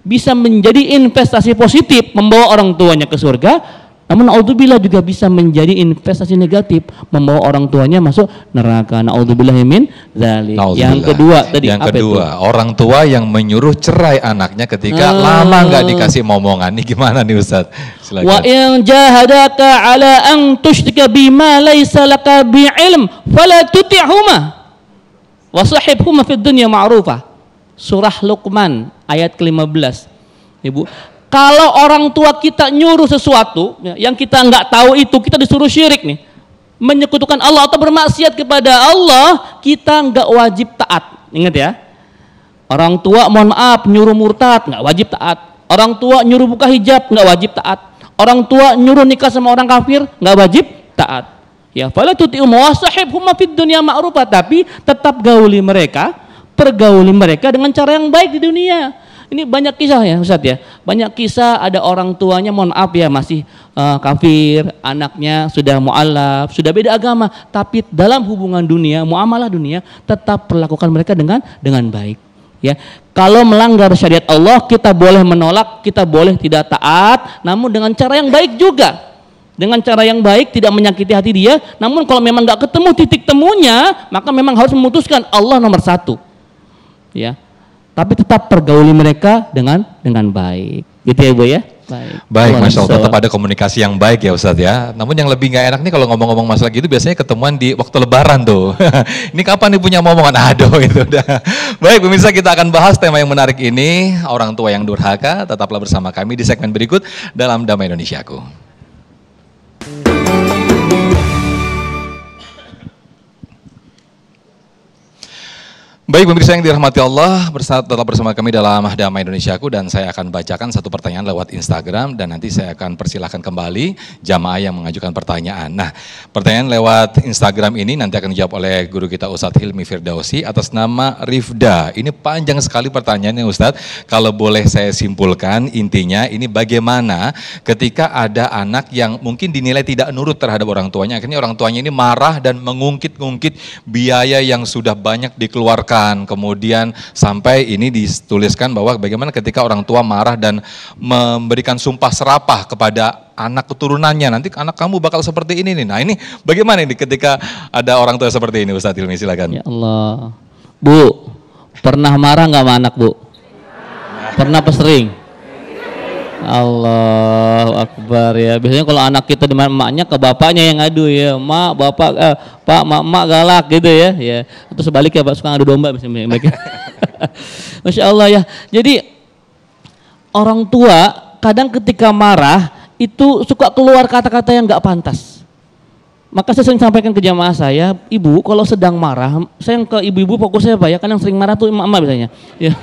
S5: bisa menjadi investasi positif membawa orang tuanya ke surga. Namun naudzubillah juga bisa menjadi investasi negatif membawa orang tuanya masuk neraka. Naudzubillah min dzalik. Yang kedua tadi
S4: orang tua yang menyuruh cerai anaknya ketika lama nggak dikasih momongan. Ini gimana nih Ustaz? Silakan.
S5: Wa in jahadaka ala an tusyrika bima laysa laka bi'ilm fala tuti'huma wa sahibhuma fid dunya ma'rufah. Surah Luqman ayat ke-15. Ibu, kalau orang tua kita nyuruh sesuatu yang kita nggak tahu itu, kita disuruh syirik nih, menyekutukan Allah atau bermaksiat kepada Allah, kita nggak wajib taat. Ingat ya, orang tua mohon maaf nyuruh murtad, nggak wajib taat. Orang tua nyuruh buka hijab, nggak wajib taat. Orang tua nyuruh nikah sama orang kafir, nggak wajib taat. Ya, fala tuti'hum wa sahibhum fid dunya ma'rufah, tapi tetap gauli mereka, pergauli mereka dengan cara yang baik di dunia. Ini banyak kisah ya Ustaz ya, banyak kisah ada orang tuanya mohon maaf ya masih kafir, anaknya sudah mu'alaf, sudah beda agama, tapi dalam hubungan dunia, muamalah dunia tetap perlakukan mereka dengan baik ya. Kalau melanggar syariat Allah kita boleh menolak, kita boleh tidak taat, namun dengan cara yang baik juga. Dengan cara yang baik, tidak menyakiti hati dia. Namun kalau memang nggak ketemu titik temunya, maka memang harus memutuskan Allah nomor satu ya. Tapi tetap pergauli mereka dengan baik, gitu ya Bu ya.
S4: Baik, Masya Allah, tetap ada komunikasi yang baik ya Ustadz ya. Namun yang lebih nggak enak nih kalau ngomong-ngomong masalah gitu biasanya ketemuan di waktu lebaran tuh. Ini kapan nih punya momongan? Aduh itu udah. Baik pemirsa, kita akan bahas tema yang menarik ini, orang tua yang durhaka. Tetaplah bersama kami di segmen berikut dalam Damai Indonesiaku. Baik pemirsa yang dirahmati Allah, tetap bersama kami dalam Damai Indonesiaku, dan saya akan bacakan satu pertanyaan lewat Instagram dan nanti saya akan persilahkan kembali jamaah yang mengajukan pertanyaan. Nah, pertanyaan lewat Instagram ini nanti akan dijawab oleh guru kita Ustadz Hilmi Firdausi atas nama Rifda. Ini panjang sekali pertanyaannya Ustadz. Kalau boleh saya simpulkan, intinya ini bagaimana ketika ada anak yang mungkin dinilai tidak nurut terhadap orang tuanya, akhirnya orang tuanya ini marah dan mengungkit-ungkit biaya yang sudah banyak dikeluarkan. Kemudian sampai ini dituliskan bahwa bagaimana ketika orang tua marah dan memberikan sumpah serapah kepada anak keturunannya, nanti anak kamu bakal seperti ini nih. Nah ini bagaimana ini ketika ada orang tua seperti ini Ustadz Hilmi, silakan.
S5: Ya Allah, Bu, pernah marah nggak sama anak Bu? Pernah apa sering? Allahu Akbar ya. Biasanya kalau anak kita di emaknya ke bapaknya yang ngadu ya, mak, bapak, pak, mak galak gitu ya. Ya. Atau sebaliknya Pak suka ngadu domba misalnya. Masya Allah ya. Jadi orang tua kadang ketika marah itu suka keluar kata-kata yang nggak pantas. Maka saya sering sampaikan ke jamaah saya, ibu kalau sedang marah, saya ke ibu-ibu fokusnya Pak ya, kan yang sering marah tuh emak-emak biasanya. Ya.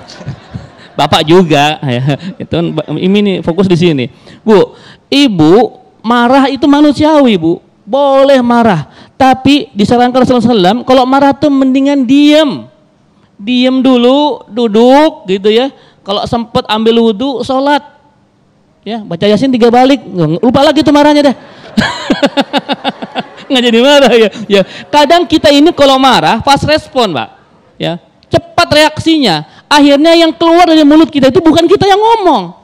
S5: Bapak juga, ya, itu ini nih fokus di sini. Bu, ibu marah itu manusiawi Bu, boleh marah. Tapi disarankan Rasulullah SAW, kalau marah tuh mendingan diem dulu, duduk gitu ya. Kalau sempat ambil wudhu, sholat, ya baca Yasin 3 balik, lupa lagi tuh marahnya dah. Nggak jadi marah ya. Ya. Kadang kita ini kalau marah fast respon Pak, ya cepat reaksinya. Akhirnya yang keluar dari mulut kita itu bukan kita yang ngomong,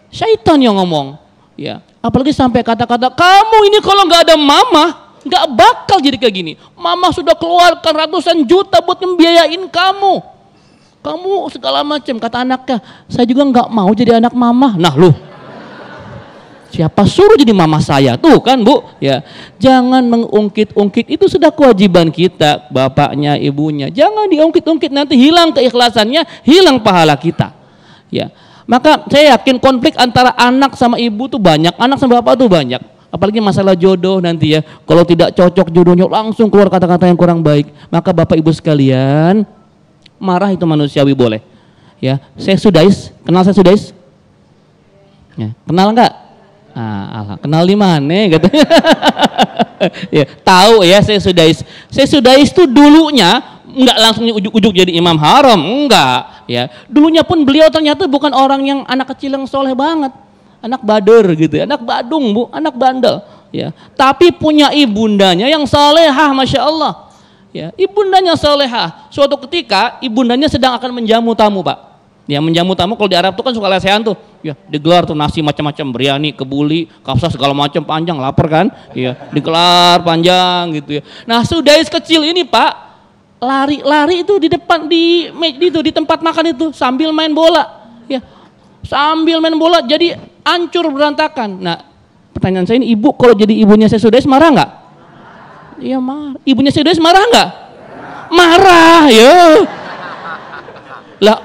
S5: syaitan yang ngomong. Ya, apalagi sampai kata-kata kamu ini kalau nggak ada mama nggak bakal jadi kayak gini. Mama sudah keluarkan ratusan juta buat membiayain kamu. Kamu segala macam, kata anaknya. Saya juga nggak mau jadi anak mama. Nah lu, siapa suruh jadi mama saya? Tuh kan Bu, ya. Jangan mengungkit-ungkit, itu sudah kewajiban kita, bapaknya, ibunya. Jangan diungkit-ungkit, nanti hilang keikhlasannya, hilang pahala kita. Ya. Maka saya yakin konflik antara anak sama ibu tuh banyak, anak sama bapak tuh banyak. Apalagi masalah jodoh nanti ya. Kalau tidak cocok jodohnya langsung keluar kata-kata yang kurang baik. Maka bapak ibu sekalian, marah itu manusiawi boleh. Ya, Syekh Sudais, kenal Syekh Sudais? Ya, kenal enggak? Kenal di mana katanya? Ya, tahu ya Syekh Sudais. Syekh Sudais itu dulunya enggak langsung ujuk-ujuk jadi imam haram, enggak ya. Dulunya pun beliau ternyata bukan orang yang anak kecil yang soleh banget. Anak bader gitu ya, anak badung Bu, anak bandel ya. Tapi punya ibundanya yang salehah, Masya Allah. Ya, ibundanya salehah. Suatu ketika ibundanya sedang akan menjamu tamu, Pak. Ya, menjamu tamu kalau di Arab tuh kan suka lesehan tuh. Ya, digelar tuh nasi macam-macam, biryani, kebuli, kapsa segala macam, panjang, lapar kan? Ya, digelar panjang gitu ya. Nah, Sudais kecil ini, Pak, lari-lari itu di depan di tempat makan itu sambil main bola. Ya. Sambil main bola jadi hancur berantakan. Nah, pertanyaan saya ini, ibu kalau jadi ibunya Syekh Sudais marah nggak? Iya marah. Ibunya Syekh Sudais marah nggak? Marah ya. Lah,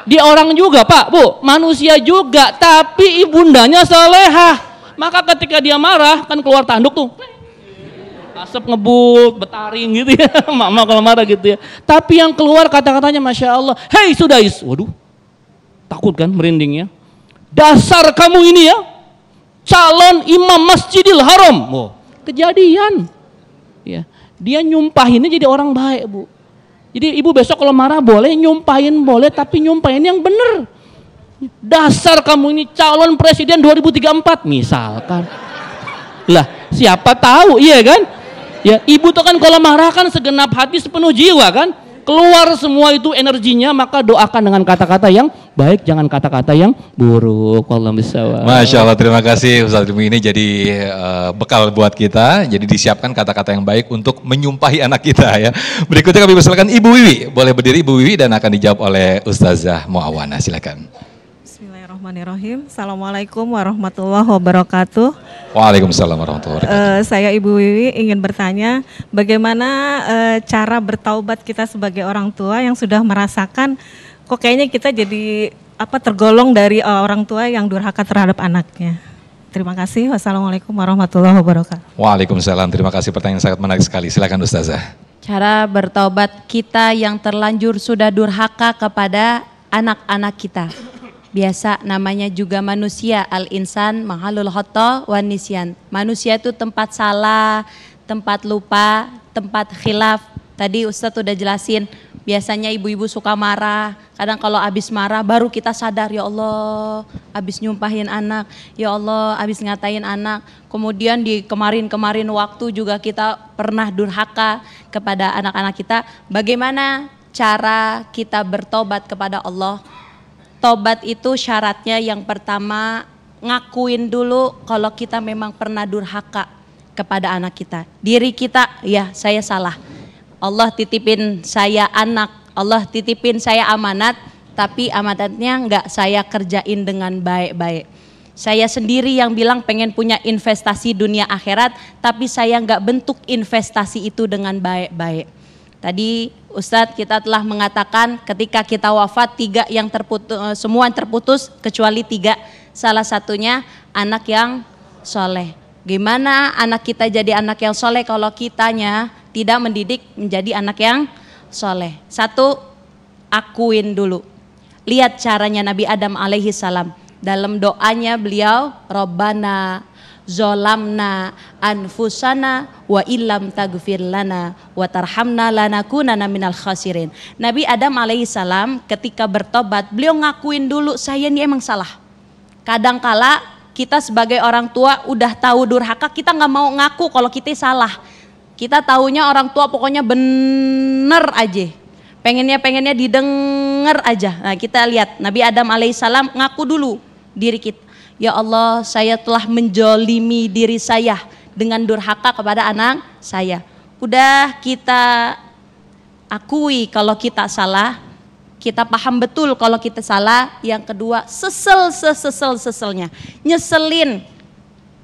S5: dia orang juga Pak, Bu, manusia juga, tapi ibundanya salehah. Maka ketika dia marah kan keluar tanduk tuh, asap ngebut, betaring gitu ya, mama kalau marah gitu ya. Tapi yang keluar kata-katanya Masya Allah, hei Sudais, waduh, takut kan merinding ya. Dasar kamu ini ya, calon imam Masjidil Haram. Oh, kejadian. Ya, dia nyumpahinnya jadi orang baik Bu. Jadi ibu besok kalau marah boleh, nyumpahin boleh, tapi nyumpahin yang bener. Dasar kamu ini calon presiden 2034 misalkan. Lah siapa tahu, iya kan? Ya ibu tuh kan kalau marah kan segenap hati sepenuh jiwa kan. Keluar semua itu energinya, maka doakan dengan kata-kata yang baik, jangan kata-kata yang buruk. Wallahu a'lam.
S4: Masya Allah, terima kasih Ustaz Ilmi, ini jadi bekal buat kita. Jadi disiapkan kata-kata yang baik untuk menyumpahi anak kita ya. Berikutnya kami persilakan Ibu Wiwi. Boleh berdiri Ibu Wiwi dan akan dijawab oleh Ustazah Muawana. Silakan.
S11: Bismillahirrahmanirrahim. Assalamualaikum warahmatullahi wabarakatuh.
S4: Waalaikumsalam warahmatullahi wabarakatuh.
S11: Saya Ibu Wiwi ingin bertanya bagaimana cara bertaubat kita sebagai orang tua yang sudah merasakan kok kayaknya kita jadi tergolong dari orang tua yang durhaka terhadap anaknya. Terima kasih. Wassalamualaikum warahmatullahi wabarakatuh.
S4: Waalaikumsalam. Terima kasih, pertanyaan sangat menarik sekali. Silakan Ustazah.
S7: Cara bertaubat kita yang terlanjur sudah durhaka kepada anak-anak kita. Biasa namanya juga manusia, al-insan mahalul khata wan nisyan. Manusia itu tempat salah, tempat lupa, tempat khilaf. Tadi Ustadz udah jelasin, biasanya ibu-ibu suka marah. Kadang kalau habis marah baru kita sadar, ya Allah habis nyumpahin anak, ya Allah habis ngatain anak. Kemudian di kemarin-kemarin waktu juga kita pernah durhaka kepada anak-anak kita. Bagaimana cara kita bertobat kepada Allah? Tobat itu syaratnya yang pertama ngakuin dulu kalau kita memang pernah durhaka kepada anak kita. Diri kita, ya saya salah. Allah titipin saya anak, Allah titipin saya amanat, tapi amanatnya enggak saya kerjain dengan baik-baik. Saya sendiri yang bilang pengen punya investasi dunia akhirat, tapi saya enggak bentuk investasi itu dengan baik-baik. Tadi Ustadz kita telah mengatakan ketika kita wafat semua terputus kecuali 3. Salah satunya anak yang soleh. Gimana anak kita jadi anak yang soleh kalau kitanya tidak mendidik menjadi anak yang soleh? 1, akuin dulu. Lihat caranya Nabi Adam alaihi salam. Dalam doanya beliau, Rabbana zolamna anfusana wa illam tagfir lana wa tarhamna lanakunanna minal khasirin. Nabi Adam alaihissalam ketika bertobat beliau ngakuin dulu saya ini emang salah. Kadangkala kita sebagai orang tua udah tahu durhaka, kita nggak mau ngaku kalau kita salah. Kita taunya orang tua pokoknya bener aja, pengennya didengar aja. Nah kita lihat Nabi Adam alaihissalam ngaku dulu diri kita. Ya Allah, saya telah menjolimi diri saya dengan durhaka kepada anak saya. Udah kita akui kalau kita salah, kita paham betul kalau kita salah. Yang kedua, seselnya, nyeselin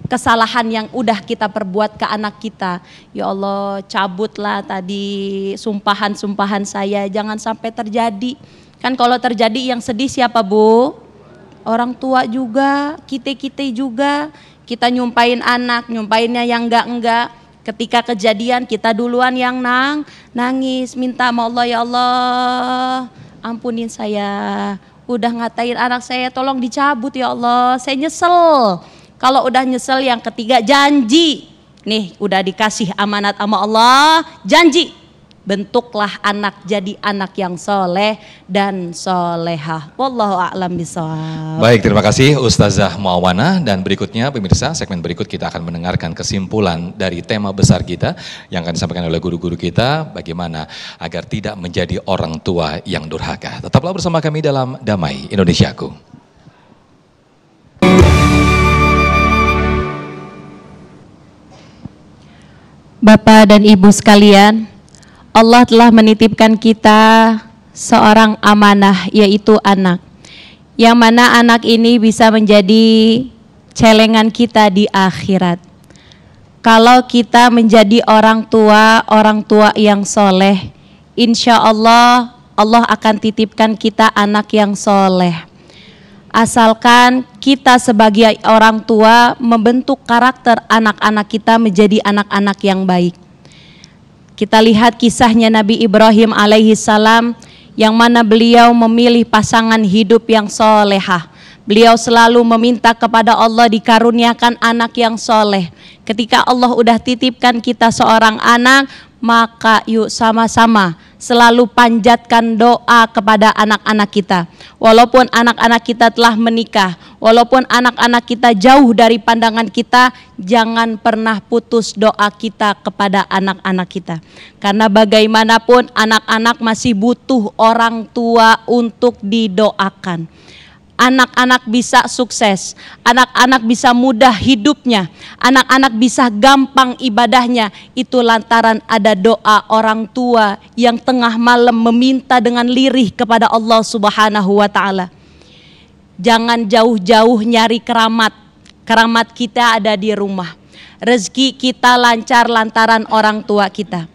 S7: kesalahan yang udah kita perbuat ke anak kita. Ya Allah, cabutlah tadi sumpahan saya, jangan sampai terjadi. Kan kalau terjadi yang sedih siapa Bu? Orang tua juga, kita juga, kita nyumpain anak, nyumpainnya yang enggak. Ketika kejadian kita duluan yang nangis, minta sama Allah, ya Allah ampunin saya. udah ngatain anak saya, tolong dicabut ya Allah, saya nyesel. Kalau udah nyesel, yang ketiga janji. Nih udah dikasih amanat sama Allah, janji. Bentuklah anak jadi anak yang soleh dan solehah. Wallahu a'lam bishawab.
S4: Baik, terima kasih Ustazah Muawana. Dan berikutnya pemirsa, segmen berikut kita akan mendengarkan kesimpulan dari tema besar kita yang akan disampaikan oleh guru-guru kita, bagaimana agar tidak menjadi orang tua yang durhaka. Tetaplah bersama kami dalam Damai Indonesiaku.
S7: Bapak dan Ibu sekalian, Allah telah menitipkan kita seorang amanah, yaitu anak. Yang mana anak ini bisa menjadi celengan kita di akhirat. Kalau kita menjadi orang tua yang soleh, insya Allah, Allah akan titipkan kita anak yang soleh. Asalkan kita sebagai orang tua membentuk karakter anak-anak kita menjadi anak-anak yang baik. Kita lihat kisahnya Nabi Ibrahim alaihi salam, yang mana beliau memilih pasangan hidup yang solehah. Beliau selalu meminta kepada Allah dikaruniakan anak yang soleh. Ketika Allah udah titipkan kita seorang anak, maka yuk sama-sama selalu panjatkan doa kepada anak-anak kita. Walaupun anak-anak kita telah menikah, walaupun anak-anak kita jauh dari pandangan kita, jangan pernah putus doa kita kepada anak-anak kita. Karena bagaimanapun anak-anak masih butuh orang tua untuk didoakan. Anak-anak bisa sukses, anak-anak bisa mudah hidupnya, anak-anak bisa gampang ibadahnya, itu lantaran ada doa orang tua yang tengah malam meminta dengan lirih kepada Allah Subhanahu wa ta'ala. Jangan jauh-jauh nyari keramat, keramat kita ada di rumah. Rezeki kita lancar lantaran orang tua kita.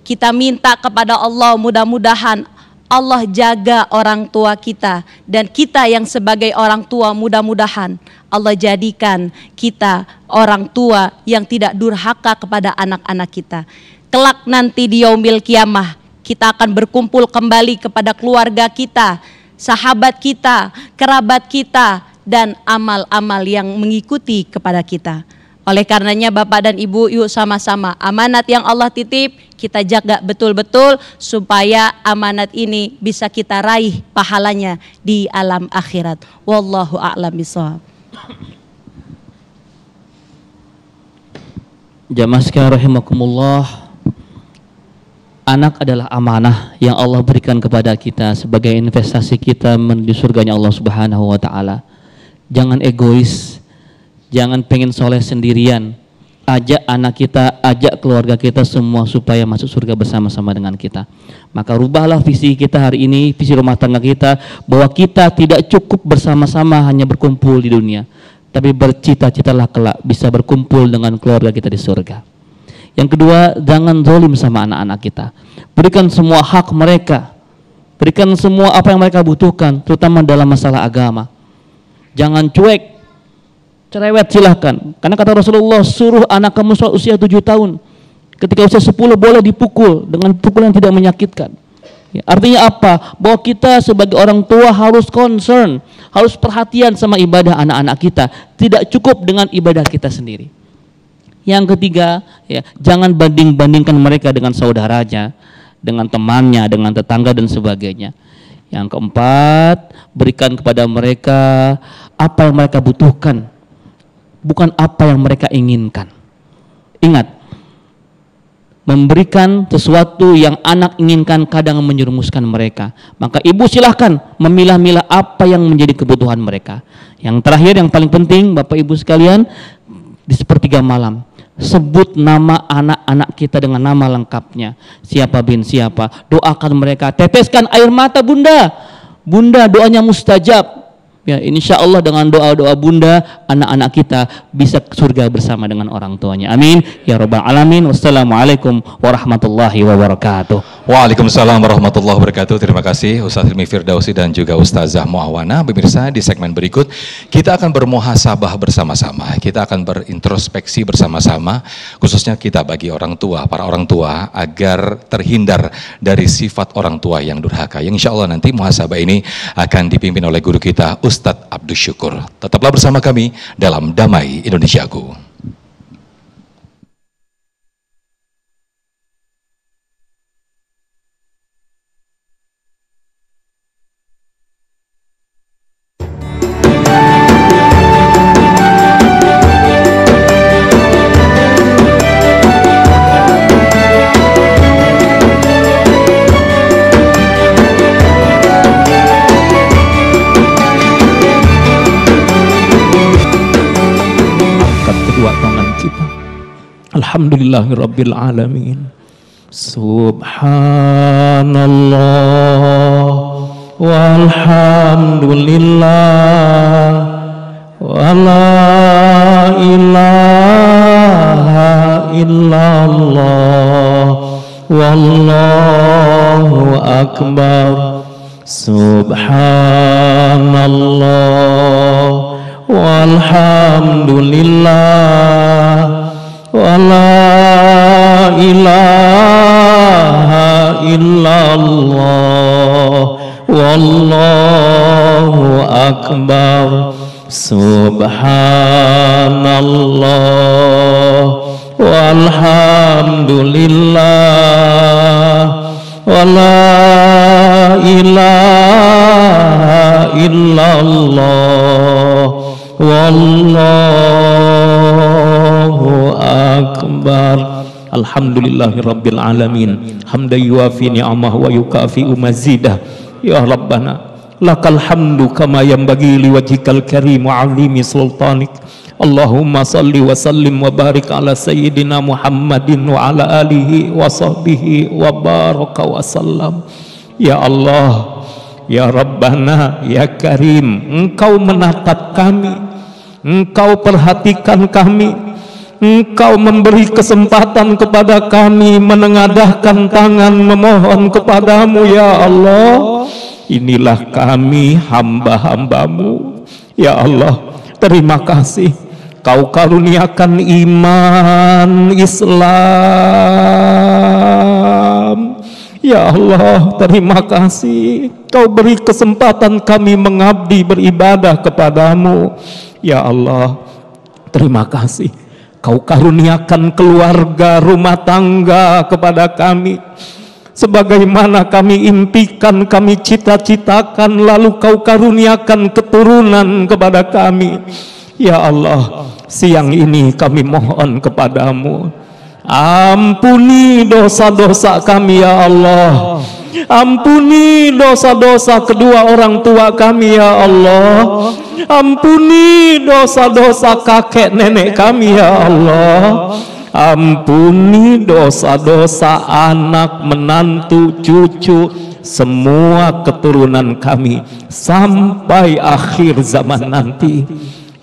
S7: Kita minta kepada Allah, mudah-mudahan Allah jaga orang tua kita, dan kita yang sebagai orang tua mudah-mudahan Allah jadikan kita orang tua yang tidak durhaka kepada anak-anak kita. Kelak nanti di yaumil kiamah kita akan berkumpul kembali kepada keluarga kita, sahabat kita, kerabat kita, dan amal-amal yang mengikuti kepada kita. Oleh karenanya Bapak dan Ibu, yuk sama-sama amanat yang Allah titip kita jaga betul-betul supaya amanat ini bisa kita raih pahalanya di alam akhirat. Wallahu a'lam bishawab.
S5: Jamaah sekalian rahimakumullah, anak adalah amanah yang Allah berikan kepada kita sebagai investasi kita menuju surganya Allah Subhanahu wa ta'ala. Jangan egois, jangan pengen soleh sendirian. Ajak anak kita, ajak keluarga kita semua supaya masuk surga bersama-sama dengan kita. Maka rubahlah visi kita hari ini, visi rumah tangga kita, bahwa kita tidak cukup bersama-sama hanya berkumpul di dunia, tapi bercita-citalah kelak bisa berkumpul dengan keluarga kita di surga. Yang kedua, jangan zalim sama anak-anak kita. Berikan semua hak mereka, berikan semua apa yang mereka butuhkan, terutama dalam masalah agama. Jangan cuek, cerewet silahkan. Karena kata Rasulullah, suruh anak kamu usia 7 tahun. Ketika usia 10 boleh dipukul dengan pukulan yang tidak menyakitkan. Ya, artinya apa? Bahwa kita sebagai orang tua harus concern, harus perhatian sama ibadah anak-anak kita. Tidak cukup dengan ibadah kita sendiri. Yang ketiga, ya, jangan banding-bandingkan mereka dengan saudaranya, dengan temannya, dengan tetangga dan sebagainya. Yang keempat, berikan kepada mereka apa yang mereka butuhkan, bukan apa yang mereka inginkan. Ingat, memberikan sesuatu yang anak inginkan kadang menjerumuskan mereka. Maka ibu silahkan memilah-milah apa yang menjadi kebutuhan mereka. Yang terakhir, yang paling penting Bapak Ibu sekalian, di sepertiga malam, sebut nama anak-anak kita dengan nama lengkapnya. Siapa bin siapa, doakan mereka. Teteskan air mata bunda. Bunda doanya mustajab. Ya, insya Allah dengan doa-doa bunda, anak-anak kita bisa ke surga bersama dengan orang tuanya. Amin. Ya Rabbal Alamin. Wassalamualaikum warahmatullahi wabarakatuh.
S4: Waalaikumsalam warahmatullahi wabarakatuh. Terima kasih Ustaz Hilmi Firdausi dan juga Ustazah Muawana. Pemirsa, di segmen berikut kita akan bermuhasabah bersama-sama. Kita akan berintrospeksi bersama-sama, khususnya kita bagi orang tua, para orang tua, agar terhindar dari sifat orang tua yang durhaka. Yang insya Allah nanti muhasabah ini akan dipimpin oleh guru kita, Ustadz Abdus Syukur. Tetaplah bersama kami dalam Damai Indonesiaku.
S12: Alhamdulillahirabbil alamin. Subhanallah walhamdulillah wa la ilaha illallah wallahu akbar. Subhanallah walhamdulillah wa la ilaha illallah wallahu akbar. Subhanallah walhamdulillah wa la ilaha illallah wallahu akbar. Alhamdulillahirabbil alamin. Hamdan yuafi ni'amahu wa yukafi'u mazidah. Ya Rabbana, lakal hamdu kama yanbaghi liwajhikal karim wa 'azimi sultanik. Allahumma salli wa sallim wa barik ala sayyidina Muhammadin wa ala alihi wa sahbihi wa baraka wa sallam. Ya Allah, ya Rabbana, ya Karim, Engkau menatap kami, Engkau perhatikan kami, Engkau memberi kesempatan kepada kami menengadahkan tangan memohon kepadamu. Ya Allah, inilah kami hamba-hambamu. Ya Allah, terima kasih Kau karuniakan iman Islam. Ya Allah, terima kasih Kau beri kesempatan kami mengabdi beribadah kepadamu. Ya Allah, terima kasih Kau karuniakan keluarga rumah tangga kepada kami sebagaimana kami impikan, kami cita-citakan, lalu Kau karuniakan keturunan kepada kami. Ya Allah, siang ini kami mohon kepadamu, ampuni dosa-dosa kami ya Allah. Ampuni dosa-dosa kedua orang tua kami ya Allah. Ampuni dosa-dosa kakek nenek kami ya Allah. Ampuni dosa-dosa anak, menantu, cucu, semua keturunan kami sampai akhir zaman nanti.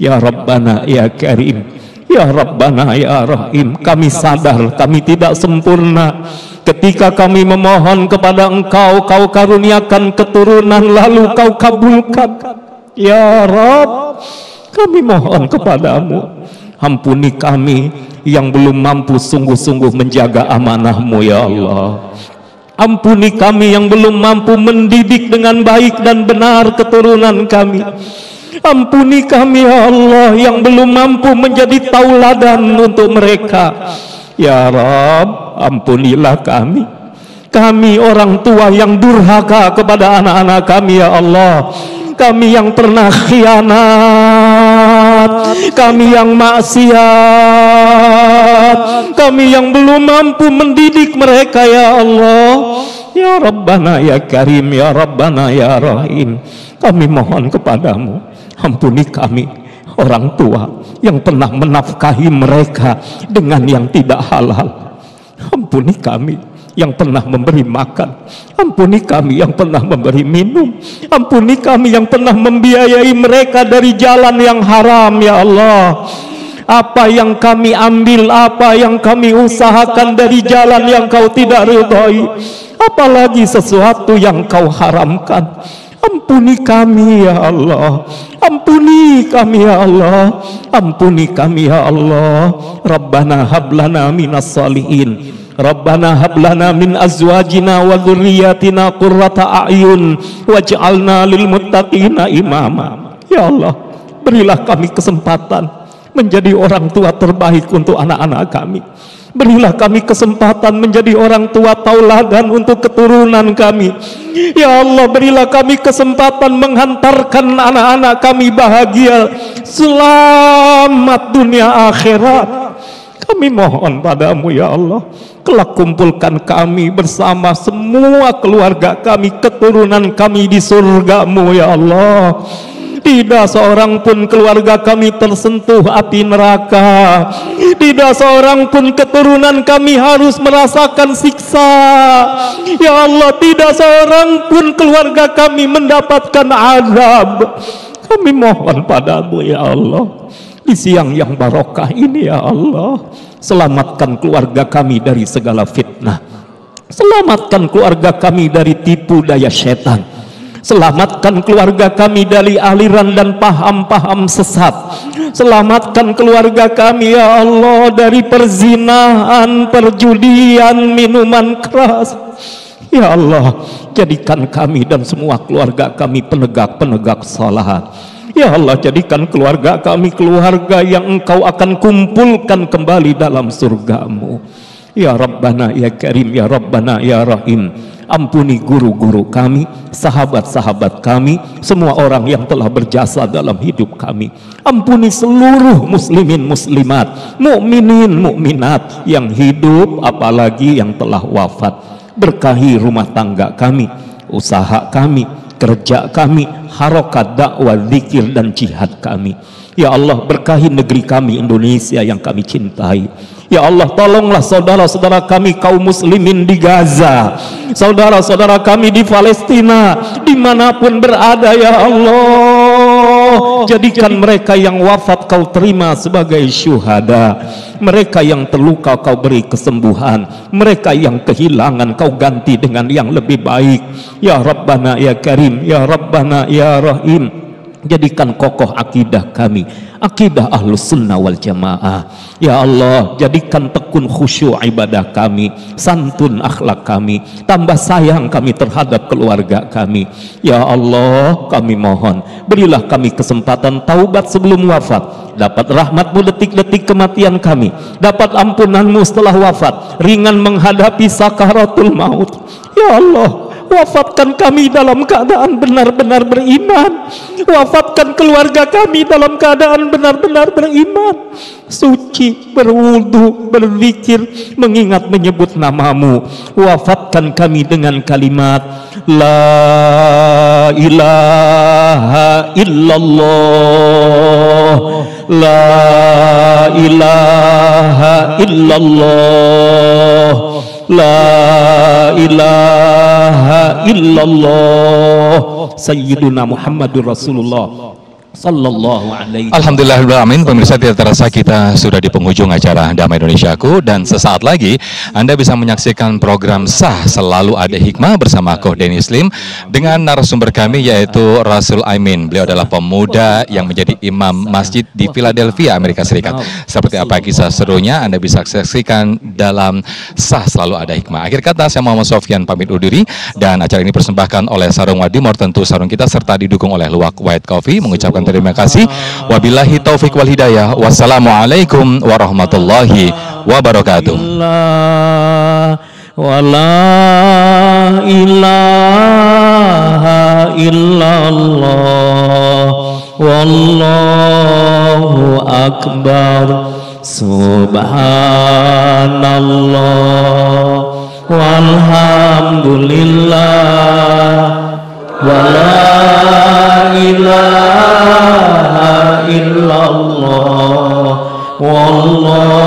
S12: Ya Rabbana ya Karim, ya Rabbana ya Rahim, kami sadar kami tidak sempurna. Ketika kami memohon kepada Engkau, Kau karuniakan keturunan lalu Kau kabulkan. Ya Rabb, kami mohon kepadamu, ampuni kami yang belum mampu sungguh-sungguh menjaga amanah-Mu ya Allah. Ampuni kami yang belum mampu mendidik dengan baik dan benar keturunan kami. Ampuni kami ya Allah yang belum mampu menjadi tauladan untuk mereka. Ya Rabb, ampunilah kami. Kami orang tua yang durhaka kepada anak-anak kami ya Allah. Kami yang pernah khianat, kami yang maksiat, kami yang belum mampu mendidik mereka ya Allah. Ya Rabbana ya Karim, ya Rabbana ya Rahim, kami mohon kepadamu, ampuni kami orang tua yang pernah menafkahi mereka dengan yang tidak halal. Ampuni kami yang pernah memberi makan. Ampuni kami yang pernah memberi minum. Ampuni kami yang pernah membiayai mereka dari jalan yang haram, ya Allah. Apa yang kami ambil, apa yang kami usahakan dari jalan yang Kau tidak ridhai, apalagi sesuatu yang Kau haramkan. Ampuni kami ya Allah, ampuni kami ya Allah, ampuni kami ya Allah. Rabbana hablana minas salihin, Rabbana hablana min azwajina wa dzurriyyatina qurrata a'yun waj'alna lil muttaqina imama. Ya Allah, berilah kami kesempatan menjadi orang tua terbaik untuk anak-anak kami. Berilah kami kesempatan menjadi orang tua tauladan untuk keturunan kami. Ya Allah, berilah kami kesempatan menghantarkan anak-anak kami bahagia, selamat dunia akhirat. Kami mohon padamu ya Allah, kelak kumpulkan kami bersama semua keluarga kami, keturunan kami di surgamu ya Allah. Tidak seorang pun keluarga kami tersentuh api neraka. Tidak seorang pun keturunan kami harus merasakan siksa. Ya Allah, tidak seorang pun keluarga kami mendapatkan azab. Kami mohon padamu ya Allah, di siang yang barokah ini ya Allah, selamatkan keluarga kami dari segala fitnah. Selamatkan keluarga kami dari tipu daya setan. Selamatkan keluarga kami dari aliran dan paham-paham sesat. Selamatkan keluarga kami ya Allah dari perzinahan, perjudian, minuman keras. Ya Allah, jadikan kami dan semua keluarga kami penegak-penegak salat. Ya Allah, jadikan keluarga kami keluarga yang Engkau akan kumpulkan kembali dalam surgamu. Ya Rabbana ya Karim, ya Rabbana ya Rahim. Ampuni guru-guru kami, sahabat-sahabat kami, semua orang yang telah berjasa dalam hidup kami. Ampuni seluruh muslimin muslimat, mukminin mukminat yang hidup apalagi yang telah wafat. Berkahi rumah tangga kami, usaha kami, kerja kami, harokat dakwah, zikir dan jihad kami. Ya Allah, berkahi negeri kami Indonesia yang kami cintai. Ya Allah, tolonglah saudara-saudara kami kaum muslimin di Gaza, saudara-saudara kami di Palestina, dimanapun berada ya Allah. Jadikan mereka yang wafat Kau terima sebagai syuhada, mereka yang terluka Kau beri kesembuhan, mereka yang kehilangan Kau ganti dengan yang lebih baik. Ya Rabbana ya Karim, ya Rabbana ya Rahim. Jadikan kokoh akidah kami, akidah ahlus sunnah wal jamaah. Ya Allah, jadikan tekun khusyuk ibadah kami, santun akhlak kami, tambah sayang kami terhadap keluarga kami. Ya Allah, kami mohon, berilah kami kesempatan taubat sebelum wafat, dapat rahmat-Mu detik-detik kematian kami, dapat ampunan-Mu setelah wafat, ringan menghadapi sakaratul maut. Ya Allah, wafatkan kami dalam keadaan benar-benar beriman. Wafatkan keluarga kami dalam keadaan benar-benar beriman, suci, berwudu, berzikir, mengingat menyebut nama-Mu. Wafatkan kami dengan kalimat La ilaha illallah, La ilaha illallah, La ilaha illallah Sayyiduna Muhammadur Rasulullah sallallahu alaihi.
S4: Alhamdulillahirrahmanirrahim. Pemirsa, tidak terasa kita sudah di penghujung acara Damai Indonesiaku, dan sesaat lagi Anda bisa menyaksikan program Sah Selalu Ada Hikmah bersama Koh Denny Slim dengan narasumber kami yaitu Rasul Aimin. Beliau adalah pemuda yang menjadi imam masjid di Philadelphia, Amerika Serikat. Seperti apa kisah serunya Anda bisa saksikan dalam Sah Selalu Ada Hikmah. Akhir kata, saya Muhammad Sofyan pamit undur diri, dan acara ini dipersembahkan oleh Sarung Wadimor, tentu sarung kita, serta didukung oleh Luwak White Coffee. Mengucapkan terima kasih. Wabillahi taufik wal hidayah. Wassalamualaikum warahmatullahi wabarakatuh.
S12: Wala ilaha illallah, wallahu akbar, subhanallah, walhamdulillah, wala ilaha illallah, wallahu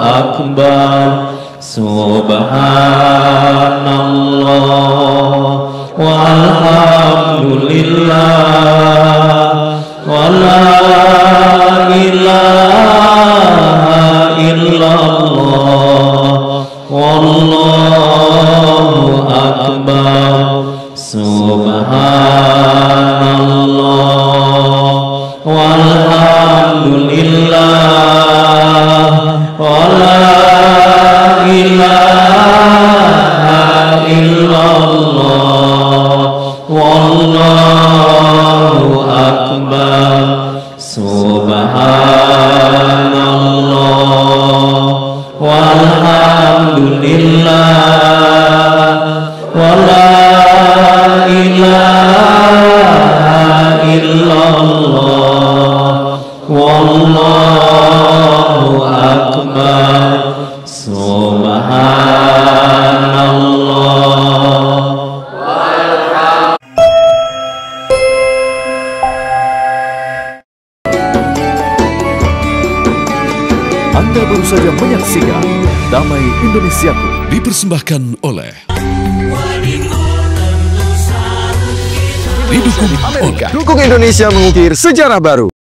S12: akbar, subhanallah. Subhanallah walhamdulillah wa la ilaha illallah wallahu akbar. Subhanallah walhamdulillah wa la ilaha illallah wallahu akbar. Subhanallah walhamdulillah wa la ilaha illallah wallahu akbar. Subhanallah.
S1: Anda baru saja menyaksikan Damai Indonesiaku,
S13: dipersembahkan oleh didukung
S3: Amerika. Dukung Indonesia mengukir sejarah baru.